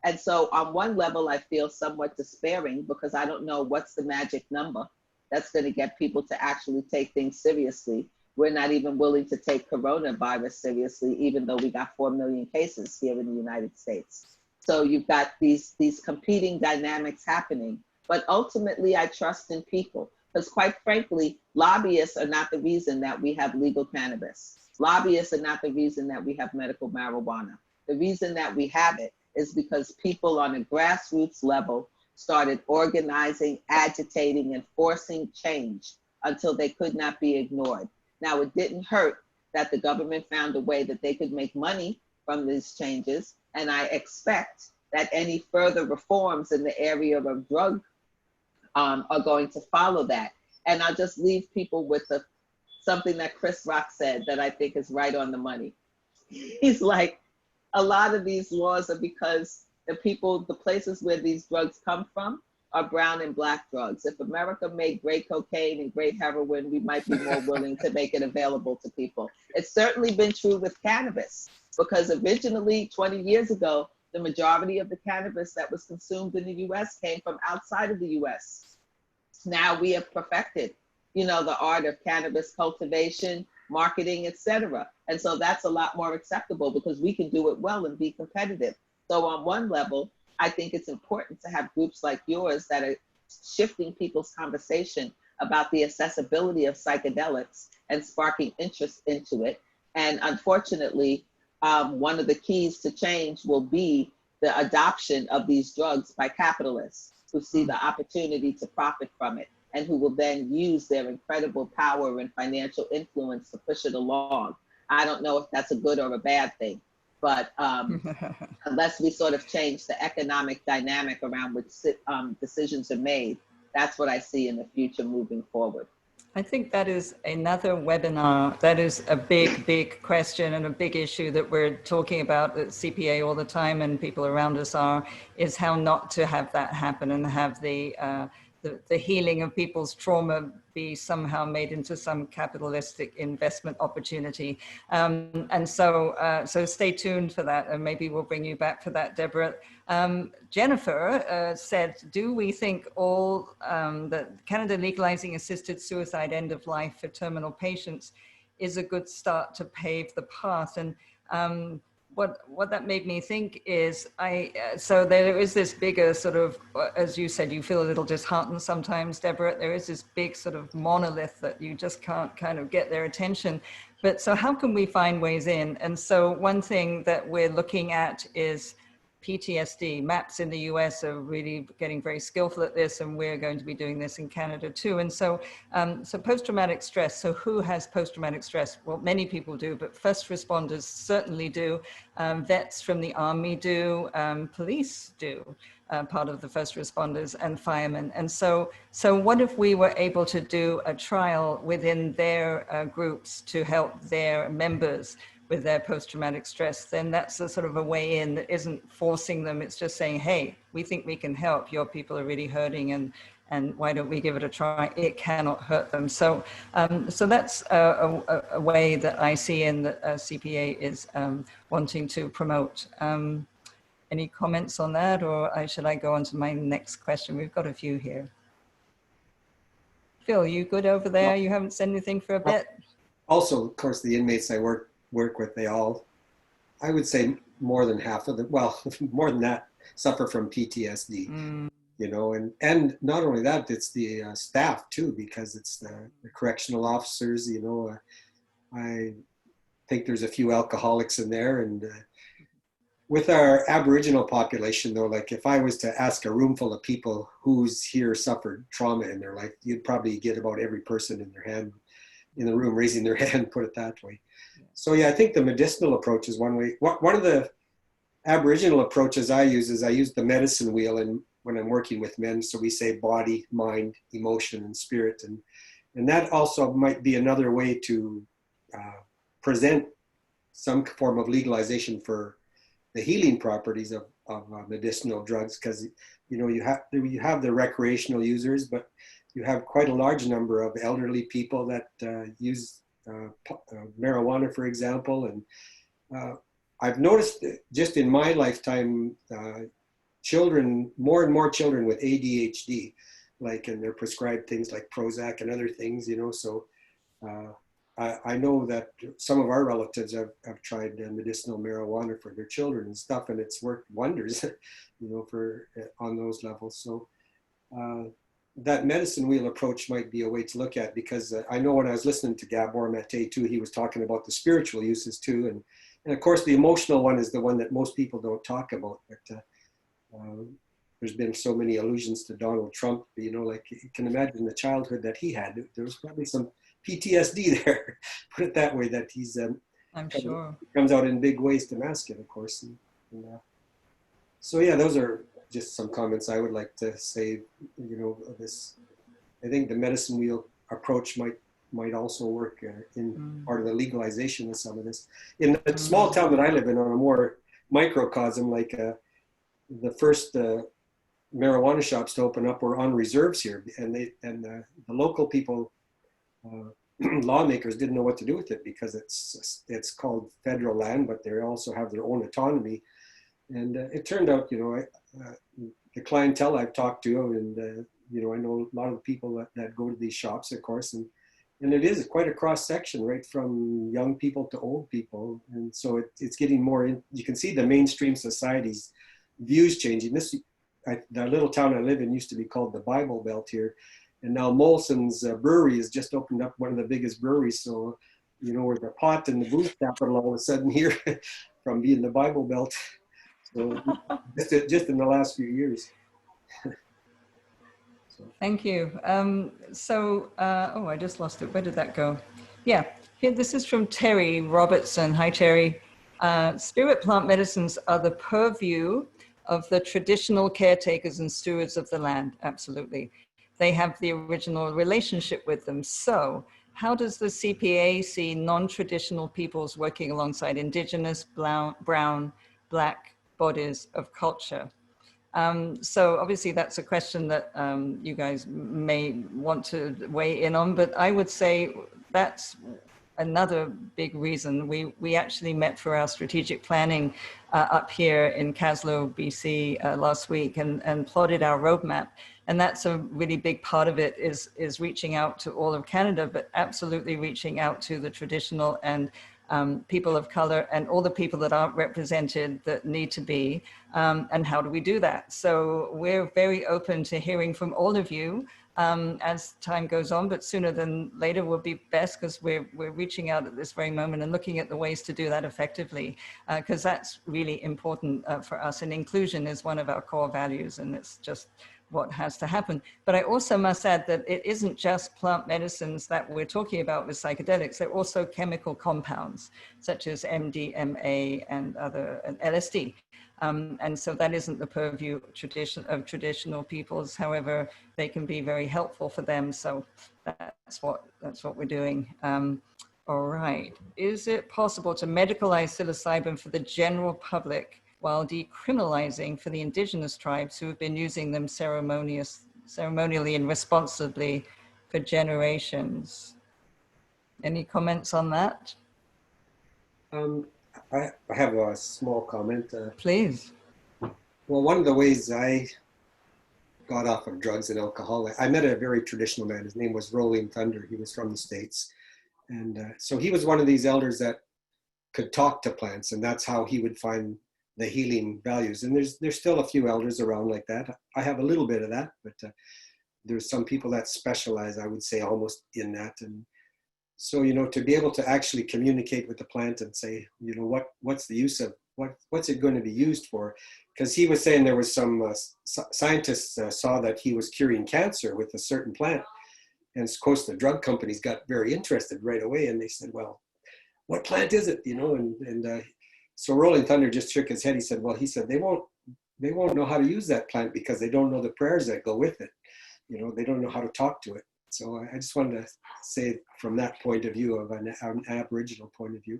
And so on one level, I feel somewhat despairing because I don't know what's the magic number that's going to get people to actually take things seriously. We're not even willing to take coronavirus seriously, even though we got 4 million cases here in the United States. So you've got these competing dynamics happening. But ultimately, I trust in people because quite frankly, lobbyists are not the reason that we have legal cannabis. Lobbyists are not the reason that we have medical marijuana. The reason that we have it is because people on a grassroots level started organizing, agitating, and forcing change until they could not be ignored. Now, it didn't hurt that the government found a way that they could make money from these changes, and I expect that any further reforms in the area of drug are going to follow that. And I'll just leave people with something that Chris Rock said that I think is right on the money. He's like, a lot of these laws are because the places where these drugs come from are brown and black drugs. If America made great cocaine and great heroin, we might be more willing to make it available to people. It's certainly been true with cannabis because originally 20 years ago, the majority of the cannabis that was consumed in the US came from outside of the US. Now we have perfected, you know, the art of cannabis cultivation, marketing, etc. And so that's a lot more acceptable because we can do it well and be competitive. So on one level, I think it's important to have groups like yours that are shifting people's conversation about the accessibility of psychedelics and sparking interest into it. And unfortunately, one of the keys to change will be the adoption of these drugs by capitalists who see the opportunity to profit from it and who will then use their incredible power and financial influence to push it along. I don't know if that's a good or a bad thing, but unless we sort of change the economic dynamic around which decisions are made, that's what I see in the future moving forward. I think that is another webinar. That is a big, big question and a big issue that we're talking about at CPA all the time and people around us is how not to have that happen and have the healing of people's trauma be somehow made into some capitalistic investment opportunity. And so stay tuned for that, and maybe we'll bring you back for that, Deborah. Jennifer said, do we think all that Canada legalizing assisted suicide end of life for terminal patients is a good start to pave the path? And what that made me think is, so there is this bigger sort of, as you said, you feel a little disheartened sometimes, Deborah. There is this big sort of monolith that you just can't kind of get their attention. But so how can we find ways in? And so one thing that we're looking at is PTSD. MAPS in the US are really getting very skillful at this, and we're going to be doing this in Canada too. And so, so post-traumatic stress. So who has post-traumatic stress? Well, many people do, but first responders certainly do. Vets from the Army do. Police do. Part of the first responders, and firemen. And so what if we were able to do a trial within their groups to help their members with their post-traumatic stress? Then that's a sort of a way in that isn't forcing them. It's just saying, hey, we think we can help. Your people are really hurting, and why don't we give it a try? It cannot hurt them. So so that's a way that I see in that CPA is wanting to promote. Any comments on that, or should I go on to my next question? We've got a few here. Phil, you good over there? You haven't said anything for a bit? Also, of course, the inmates I work with, they all, I would say more than half of them, well, more than that, suffer from PTSD. You know, and not only that, it's the staff too, because it's the correctional officers. You know, I think there's a few alcoholics in there, and with our Aboriginal population, though, like if I was to ask a room full of people who's here suffered trauma in their life, you'd probably get about every person in the room raising their hand, put it that way. So yeah, I think the medicinal approach is one way. One of the Aboriginal approaches I use is I use the medicine wheel, and when I'm working with men, so we say body, mind, emotion, and spirit, and that also might be another way to present some form of legalization for the healing properties of medicinal drugs, because you know you have the recreational users, but you have quite a large number of elderly people that use marijuana, for example, and I've noticed just in my lifetime, children, more and more children with ADHD, like, and they're prescribed things like Prozac and other things, you know, so I know that some of our relatives have tried medicinal marijuana for their children and stuff, and it's worked wonders, you know, for on those levels. So that medicine wheel approach might be a way to look at, because I know when I was listening to Gabor Mate too, he was talking about the spiritual uses too, and of course the emotional one is the one that most people don't talk about, but there's been so many allusions to Donald Trump, you know, like you can imagine the childhood that he had. There was probably some PTSD there, put it that way, that he's I'm sure comes out in big ways to mask it, of course. So yeah, those are just some comments I would like to say. You know, I think the medicine wheel approach might also work in part of the legalization of some of this. In the small town that I live in, on a more microcosm, like the first marijuana shops to open up were on reserves here, and the local people, lawmakers, didn't know what to do with it, because it's called federal land, but they also have their own autonomy. And it turned out, you know, the clientele I've talked to, and you know, I know a lot of the people that go to these shops, of course, and it is quite a cross section, right from young people to old people, and so it's getting more in. You can see the mainstream society's views changing. The little town I live in used to be called the Bible Belt here, and now Molson's brewery has just opened up, one of the biggest breweries. So, you know, we're the pot and the booze capital all of a sudden here from being the Bible Belt. So just in the last few years. Thank you. Oh, I just lost it. Where did that go? Yeah, here, this is from Terry Robertson. Hi, Terry. Spirit plant medicines are the purview of the traditional caretakers and stewards of the land. Absolutely. They have the original relationship with them. So how does the CPA see non-traditional peoples working alongside Indigenous, brown, Black bodies of culture? So obviously that's a question that you guys may want to weigh in on, but I would say that's another big reason. We actually met for our strategic planning up here in Caslow, BC last week, and plotted our roadmap. And that's a really big part of it, is reaching out to all of Canada, but absolutely reaching out to the traditional and people of color and all the people that aren't represented that need to be, and how do we do that? So we're very open to hearing from all of you as time goes on, but sooner than later will be best, because we're reaching out at this very moment and looking at the ways to do that effectively, because that's really important for us. And inclusion is one of our core values, and it's just what has to happen. But I also must add that it isn't just plant medicines that we're talking about with psychedelics. They're also chemical compounds, such as MDMA and other LSD. And so that isn't the purview of traditional peoples. However, they can be very helpful for them. So that's what we're doing. All right. Is it possible to medicalize psilocybin for the general public while decriminalizing for the Indigenous tribes who have been using them ceremonially and responsibly for generations? Any comments on that? I have a small comment. Please. Well, one of the ways I got off of drugs and alcohol, I met a very traditional man. His name was Rolling Thunder. He was from the States. And so he was one of these elders that could talk to plants, and that's how he would find the healing values. And there's still a few elders around like that. I have a little bit of that, but there's some people that specialize, I would say, almost in that. And so, to be able to actually communicate with the plant and say, what's the use of, what's it going to be used for? Because he was saying there was some scientists saw that he was curing cancer with a certain plant. And of course, the drug companies got very interested right away, and they said, well, what plant is it? So Rolling Thunder just shook his head. He said, they won't know how to use that plant because they don't know the prayers that go with it. They don't know how to talk to it. So I just wanted to say from that point of view, of an Aboriginal point of view.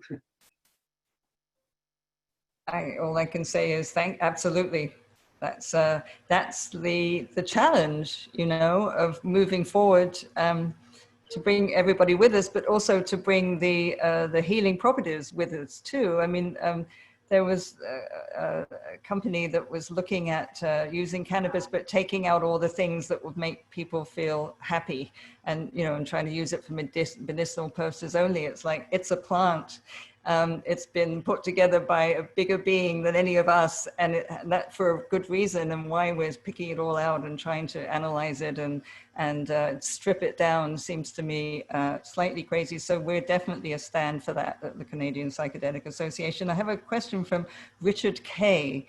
All I can say is absolutely. That's the challenge, of moving forward, to bring everybody with us, but also to bring the healing properties with us too. I mean, there was a company that was looking at using cannabis, but taking out all the things that would make people feel happy, and and trying to use it for medicinal purposes only. It's like, it's a plant. It's been put together by a bigger being than any of us, and that for a good reason, and why we're picking it all out and trying to analyze it and strip it down seems to me slightly crazy. So we're definitely a stand for that at the Canadian Psychedelic Association. I have a question from Richard Kay.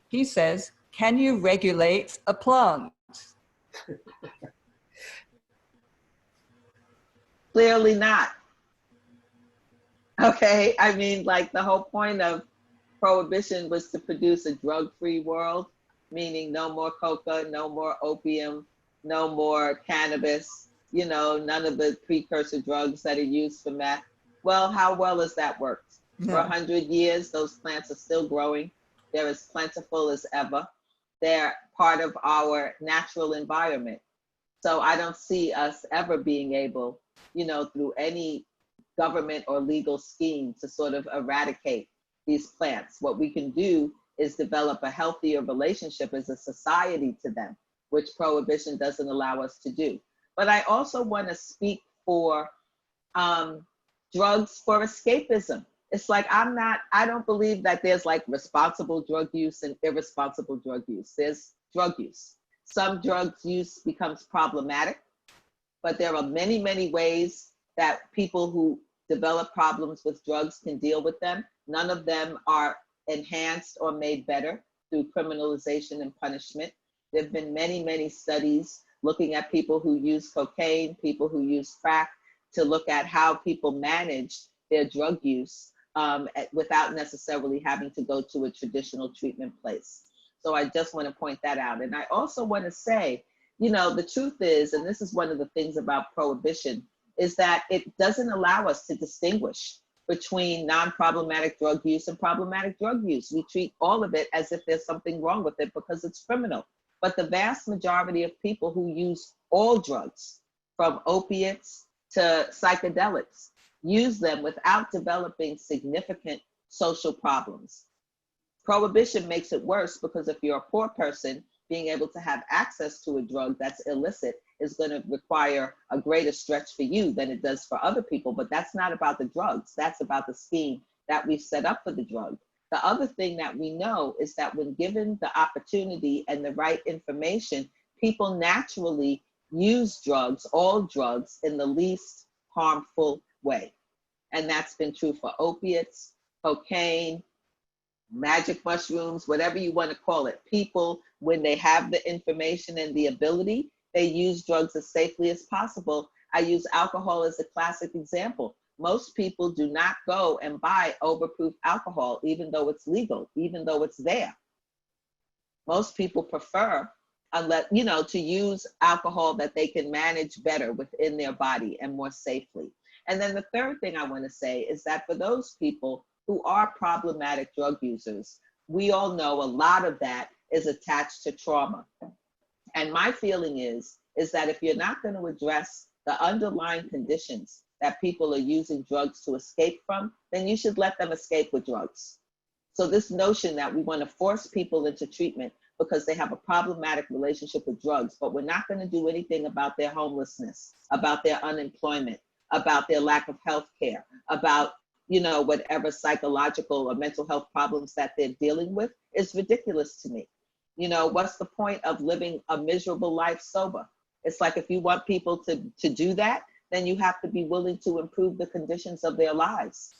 He says, can you regulate a plant? Clearly not. Okay, I mean, like, the whole point of Prohibition was to produce a drug-free world, meaning no more coca, no more opium, no more cannabis, none of the precursor drugs that are used for meth. Well, how well has that worked? For 100 years, those plants are still growing. They're as plentiful as ever. They're part of our natural environment. So I don't see us ever being able, through any government or legal scheme, to sort of eradicate these plants. What we can do is develop a healthier relationship as a society to them, which Prohibition doesn't allow us to do. But I also want to speak for drugs for escapism. It's like, I don't believe that there's like responsible drug use and irresponsible drug use. There's drug use. Some drug use becomes problematic, but there are many, many ways that people who develop problems with drugs can deal with them. None of them are enhanced or made better through criminalization and punishment. There have been many, many studies looking at people who use cocaine, people who use crack, to look at how people manage their drug use without necessarily having to go to a traditional treatment place. So I just want to point that out. And I also want to say, the truth is, and this is one of the things about Prohibition, is that it doesn't allow us to distinguish between non-problematic drug use and problematic drug use. We treat all of it as if there's something wrong with it because it's criminal. But the vast majority of people who use all drugs, from opiates to psychedelics, use them without developing significant social problems. Prohibition makes it worse because if you're a poor person, being able to have access to a drug that's illicit is going to require a greater stretch for you than it does for other people. But that's not about the drugs. That's about the scheme that we've set up for the drug. The other thing that we know is that when given the opportunity and the right information, people naturally use drugs, all drugs, in the least harmful way. And that's been true for opiates, cocaine, magic mushrooms, whatever you want to call it. People, when they have the information and the ability, they use drugs as safely as possible. I use alcohol as a classic example. Most people do not go and buy overproof alcohol, even though it's legal, even though it's there. Most people prefer, to use alcohol that they can manage better within their body and more safely. And then the third thing I want to say is that for those people who are problematic drug users, we all know a lot of that is attached to trauma. And my feeling is that if you're not going to address the underlying conditions that people are using drugs to escape from, then you should let them escape with drugs. So this notion that we want to force people into treatment because they have a problematic relationship with drugs, but we're not going to do anything about their homelessness, about their unemployment, about their lack of health care, about, you know, whatever psychological or mental health problems that they're dealing with, is ridiculous to me. You know, what's the point of living a miserable life sober? It's like, if you want people to do that, then you have to be willing to improve the conditions of their lives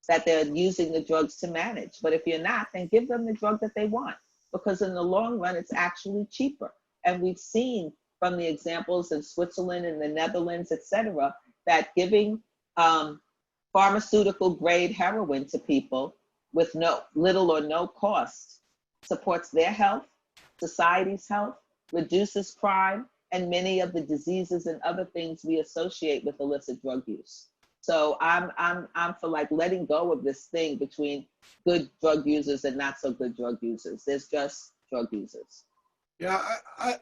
that they're using the drugs to manage. But if you're not, then give them the drug that they want, because in the long run, it's actually cheaper. And we've seen from the examples in Switzerland and the Netherlands, et cetera, that giving pharmaceutical grade heroin to people with little or no cost supports their health, society's health, reduces crime, and many of the diseases and other things we associate with illicit drug use. So I'm for like letting go of this thing between good drug users and not so good drug users. There's just drug users. Yeah,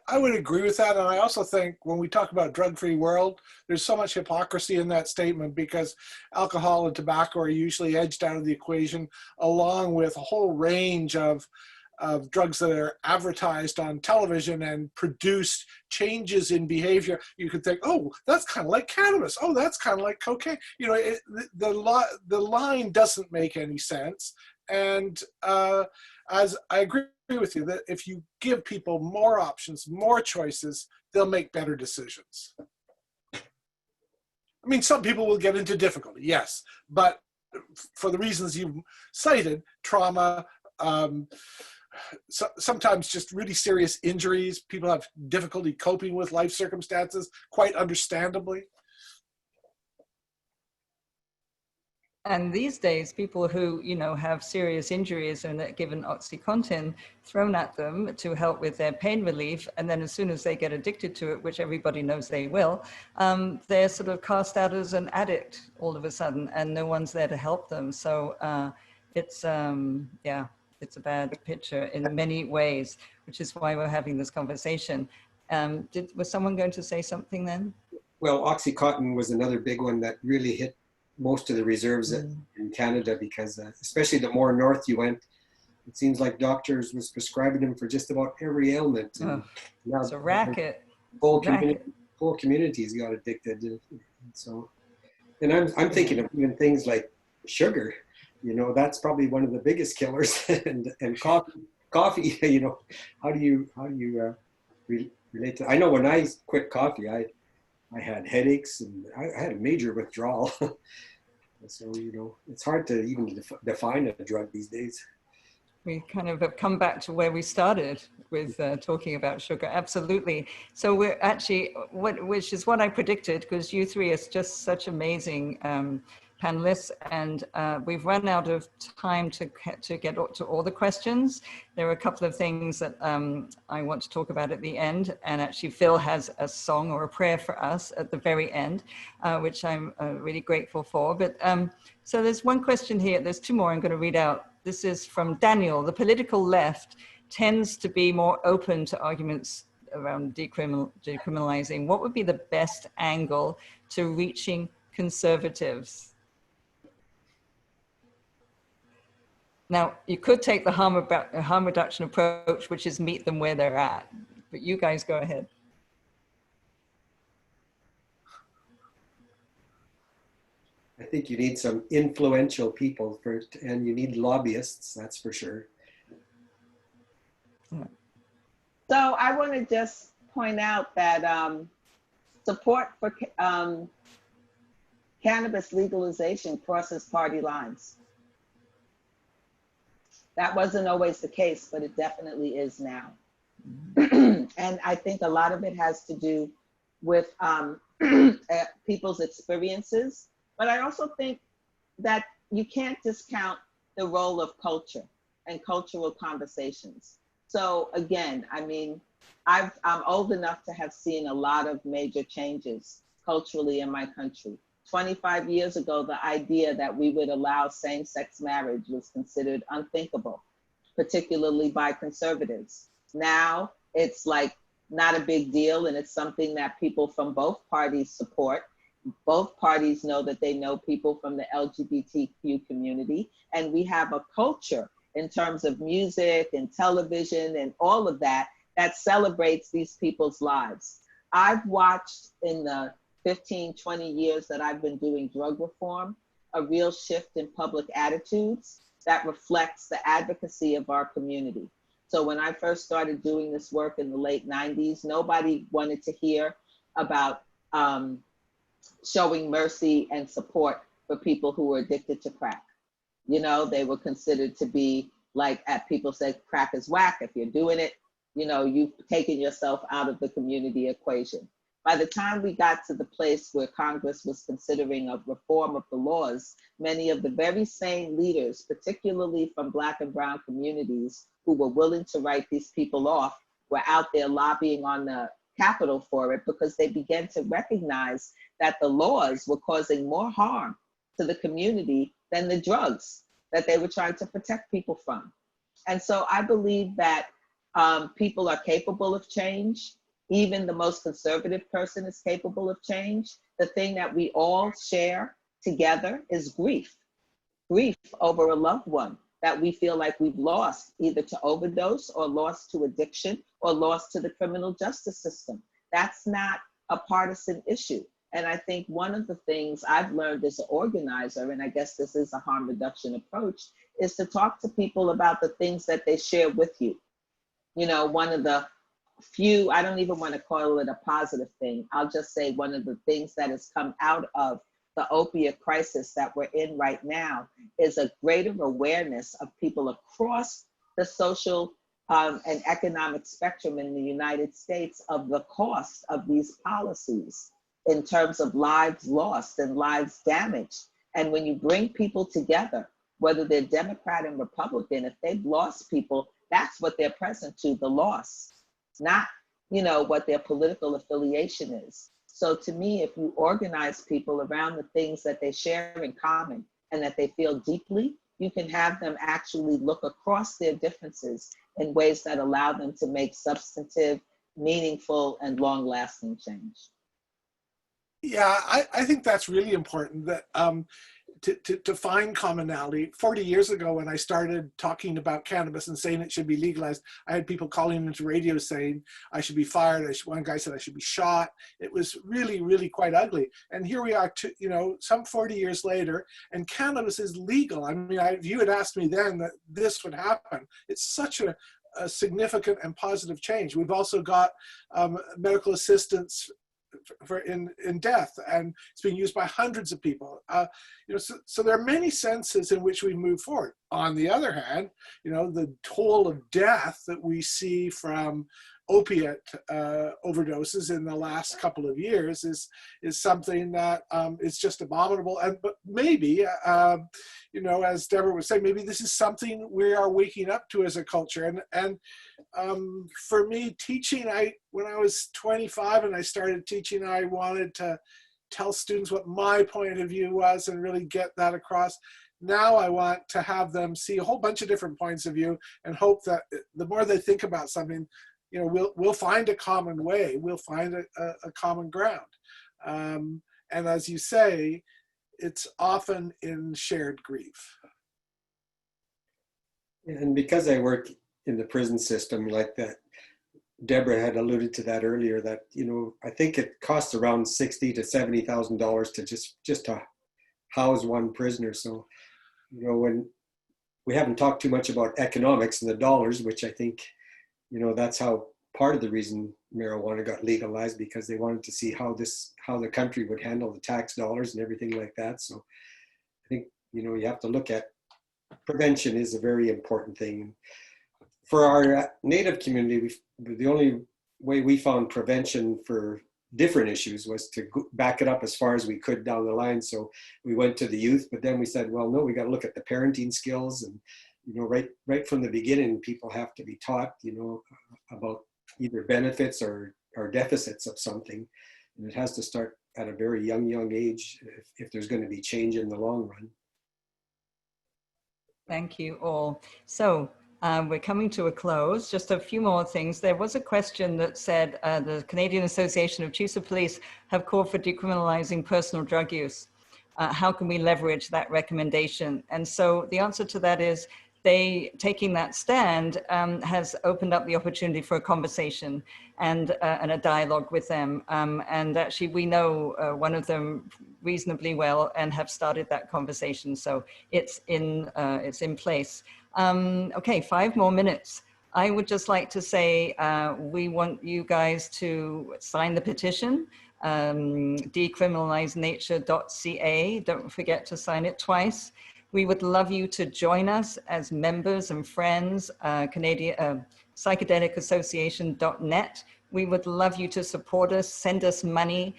I would agree with that. And I also think when we talk about drug-free world, there's so much hypocrisy in that statement, because alcohol and tobacco are usually edged out of the equation, along with a whole range of drugs that are advertised on television and produce changes in behavior. You could think, oh, that's kind of like cannabis. Oh, that's kind of like cocaine. You know, the line doesn't make any sense. And as I agree with you, that if you give people more options, more choices, they'll make better decisions. I mean, some people will get into difficulty, yes, but for the reasons you've cited, trauma, so sometimes just really serious injuries, people have difficulty coping with life circumstances, quite understandably. And these days, people who, you know, have serious injuries and are given Oxycontin thrown at them to help with their pain relief, and then as soon as they get addicted to it, which everybody knows they will, they're sort of cast out as an addict all of a sudden, and no one's there to help them. So it's, yeah, it's a bad picture in many ways, which is why we're having this conversation. Was someone going to say something then? Well, Oxycontin was another big one that really hit most of the reserves in Canada, because especially the more north you went, it seems like doctors was prescribing them for just about every ailment. And it's a racket. Whole communities got addicted. So, and I'm thinking of even things like sugar. You know, that's probably one of the biggest killers. and coffee. You know, how do you relate to? I know when I quit coffee, I had headaches and I had a major withdrawal. So, you know, it's hard to even define a drug these days. We kind of have come back to where we started with talking about sugar. Absolutely. So we're actually, which is what I predicted, because you three are just such amazing panelists, and we've run out of time to get to all the questions. There are a couple of things that I want to talk about at the end, and actually Phil has a song or a prayer for us at the very end, which I'm really grateful for. But so there's one question here, there's two more I'm going to read out. This is from Daniel. The political left tends to be more open to arguments around decriminalizing. What would be the best angle to reaching conservatives? Now, you could take the harm reduction approach, which is meet them where they're at, but you guys go ahead. I think you need some influential people first, and you need lobbyists, that's for sure. So I want to just point out that support for cannabis legalization crosses party lines. That wasn't always the case, but it definitely is now. And I think a lot of it has to do with people's experiences. But I also think that you can't discount the role of culture and cultural conversations. So again, I mean, I'm old enough to have seen a lot of major changes culturally in my country. 25 years ago, the idea that we would allow same-sex marriage was considered unthinkable, particularly by conservatives. Now it's like not a big deal, and it's something that people from both parties support. Both parties know that they know people from the LGBTQ community, and we have a culture in terms of music and television and all of that that celebrates these people's lives. I've watched in the 15, 20 years that I've been doing drug reform, a real shift in public attitudes that reflects the advocacy of our community. So when I first started doing this work in the late 90s, nobody wanted to hear about showing mercy and support for people who were addicted to crack. You know, they were considered to be like, people say crack is whack. If you're doing it, you know, you've taken yourself out of the community equation. By the time we got to the place where Congress was considering a reform of the laws, many of the very same leaders, particularly from Black and Brown communities, who were willing to write these people off, were out there lobbying on the Capitol for it, because they began to recognize that the laws were causing more harm to the community than the drugs that they were trying to protect people from. And so I believe that people are capable of change. Even the most conservative person is capable of change. The thing that we all share together is grief. Grief over a loved one that we feel like we've lost, either to overdose or lost to addiction or lost to the criminal justice system. That's not a partisan issue. And I think one of the things I've learned as an organizer, and I guess this is a harm reduction approach, is to talk to people about the things that they share with you. You know, one of the few, I don't even want to call it a positive thing, I'll just say one of the things that has come out of the opiate crisis that we're in right now is a greater awareness of people across the social and economic spectrum in the United States of the cost of these policies in terms of lives lost and lives damaged. And when you bring people together, whether they're Democrat and Republican, if they've lost people, that's what they're present to, the loss, not, you know, what their political affiliation is. So to me, if you organize people around the things that they share in common and that they feel deeply, you can have them actually look across their differences in ways that allow them to make substantive, meaningful, and long-lasting change. Yeah, I think that's really important, that to find commonality. 40 years ago, when I started talking about cannabis and saying it should be legalized, I had people calling into radio saying I should be fired. One guy said I should be shot. It was really, really quite ugly. And here we are, you know, some 40 years later, and cannabis is legal. I mean, if you had asked me then that this would happen, it's such a significant and positive change. We've also got medical assistance in death, and it's being used by hundreds of people. You know, so there are many senses in which we move forward. On the other hand, you know, the toll of death that we see from opiate overdoses in the last couple of years is something that is just abominable. But maybe, you know, as Deborah was saying, maybe this is something we are waking up to as a culture. And for me, teaching, when I was 25 and I started teaching, I wanted to tell students what my point of view was and really get that across. Now I want to have them see a whole bunch of different points of view and hope that the more they think about something, you know, we'll find a common way, we'll find a common ground. And as you say, it's often in shared grief. And because I work in the prison system, like that, Deborah had alluded to that earlier, that, you know, I think it costs around $60,000 to $70,000 to just to house one prisoner. So, you know, when we haven't talked too much about economics and the dollars, which I think, you know, that's how part of the reason marijuana got legalized, because they wanted to see how the country would handle the tax dollars and everything like that. So I think, you know, you have to look at prevention is a very important thing. For our Native community, the only way we found prevention for different issues was to back it up as far as we could down the line. So we went to the youth, but then we said, well, no, we got to look at the parenting skills. And, you know, right from the beginning, people have to be taught, you know, about either benefits or deficits of something. And it has to start at a very young age if there's going to be change in the long run. Thank you all. So We're coming to a close. Just a few more things. There was a question that said the Canadian Association of Chiefs of Police have called for decriminalizing personal drug use. How can we leverage that recommendation? And so the answer to that is they taking that stand has opened up the opportunity for a conversation and a dialogue with them. And actually we know one of them reasonably well and have started that conversation. So it's in place. Okay, 5 more minutes. I would just like to say we want you guys to sign the petition, decriminalizenature.ca. Don't forget to sign it twice. We would love you to join us as members and friends, psychedelicassociation.net. We would love you to support us, send us money.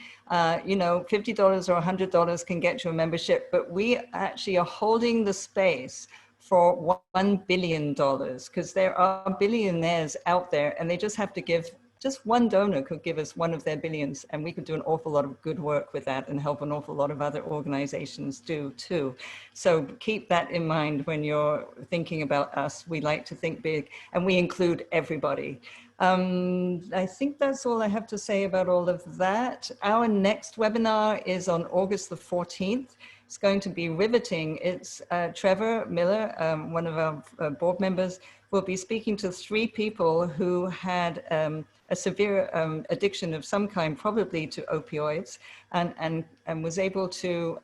You know, $50 or $100 can get you a membership, but we actually are holding the space for $1 billion, because there are billionaires out there and they just have to give, just one donor could give us one of their billions, and we could do an awful lot of good work with that and help an awful lot of other organizations do too. So keep that in mind when you're thinking about us. We like to think big and we include everybody. I think that's all I have to say about all of that. Our next webinar is on August the 14th. It's going to be riveting. It's Trevor Miller, one of our board members, will be speaking to 3 people who had a severe addiction of some kind, probably to opioids, and was able to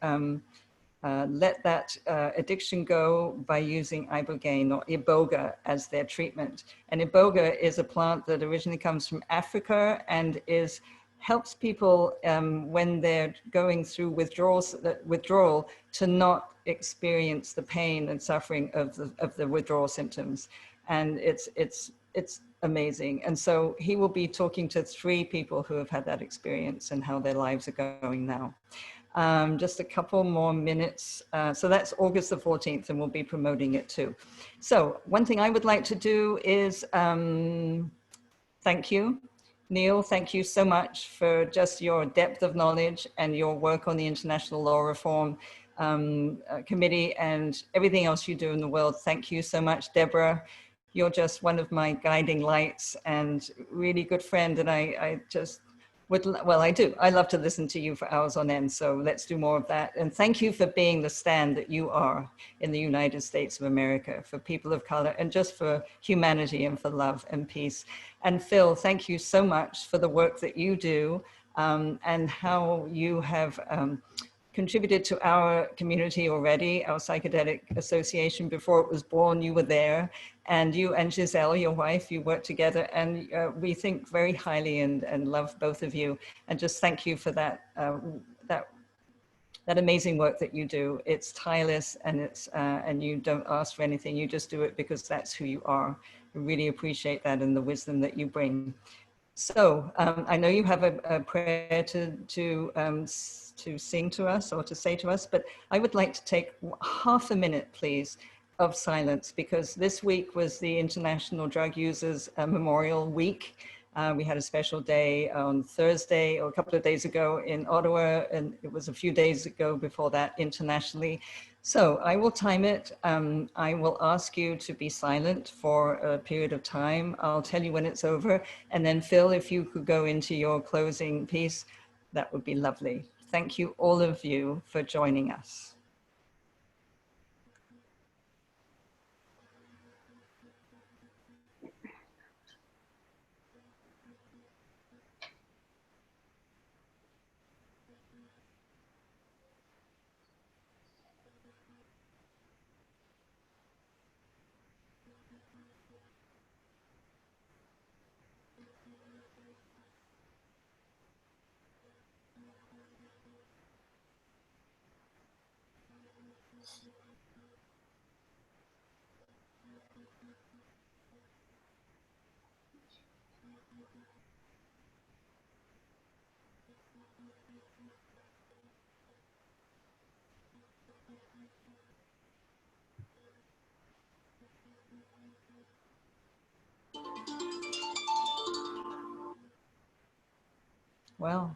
let that addiction go by using ibogaine or iboga as their treatment. And iboga is a plant that originally comes from Africa and helps people when they're going through withdrawal to not experience the pain and suffering of the withdrawal symptoms. And it's amazing. And so he will be talking to 3 people who have had that experience and how their lives are going now. Just a couple more minutes. So that's August the 14th, and we'll be promoting it too. So one thing I would like to do is thank you. Neil, thank you so much for just your depth of knowledge and your work on the International Law Reform Committee and everything else you do in the world. Thank you so much, Deborah. You're just one of my guiding lights and really good friend. And I just would, well, I do. I love to listen to you for hours on end. So let's do more of that. And thank you for being the stand that you are in the United States of America for people of color and just for humanity and for love and peace. And Phil, thank you so much for the work that you do and how you have contributed to our community already, our Psychedelic Association. Before it was born, you were there. And you and Giselle, your wife, you work together, and we think very highly and love both of you. And just thank you for that that amazing work that you do. It's tireless, and and you don't ask for anything. You just do it because that's who you are. I really appreciate that and the wisdom that you bring. So I know you have a prayer to sing to us or to say to us, but I would like to take half a minute, please, of silence, because this week was the International Drug Users Memorial Week. We had a special day on Thursday or a couple of days ago in Ottawa, and it was a few days ago before that internationally. So I will time it. I will ask you to be silent for a period of time. I'll tell you when it's over. And then Phil, if you could go into your closing piece, that would be lovely. Thank you, all of you, for joining us. Well,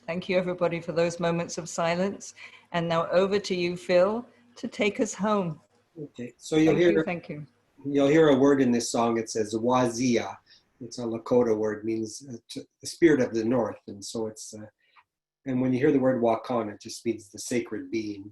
thank you everybody for those moments of silence. And now over to you, Phil, to take us home. Okay, so you'll hear Thank you. you'll hear a word in this song. It says wazia. It's a Lakota word, means the spirit of the north. And so it's, and when you hear the word wakan, it just means the sacred being.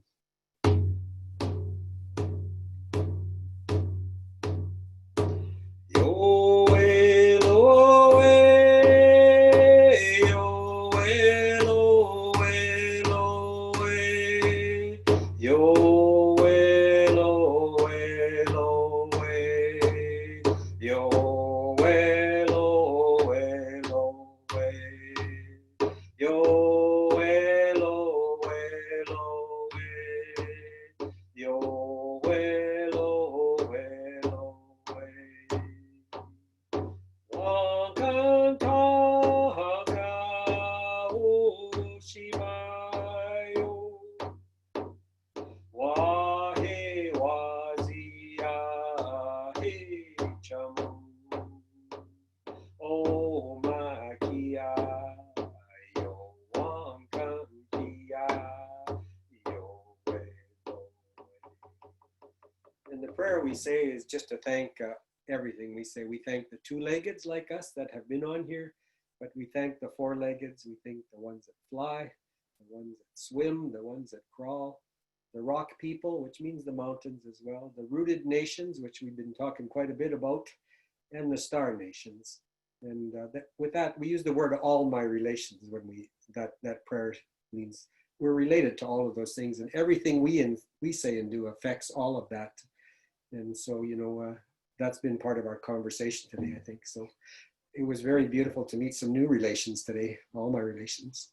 And the prayer we say is just to thank everything. We say we thank the two-leggeds like us that have been on here, but we thank the four-leggeds. We thank the ones that fly, the ones that swim, the ones that crawl, the rock people, which means the mountains as well, the rooted nations, which we've been talking quite a bit about, and the star nations. And with that, we use the word all my relations when that prayer means we're related to all of those things, and everything we say and do affects all of that. And so, you know, that's been part of our conversation today, I think. So it was very beautiful to meet some new relations today, all my relations.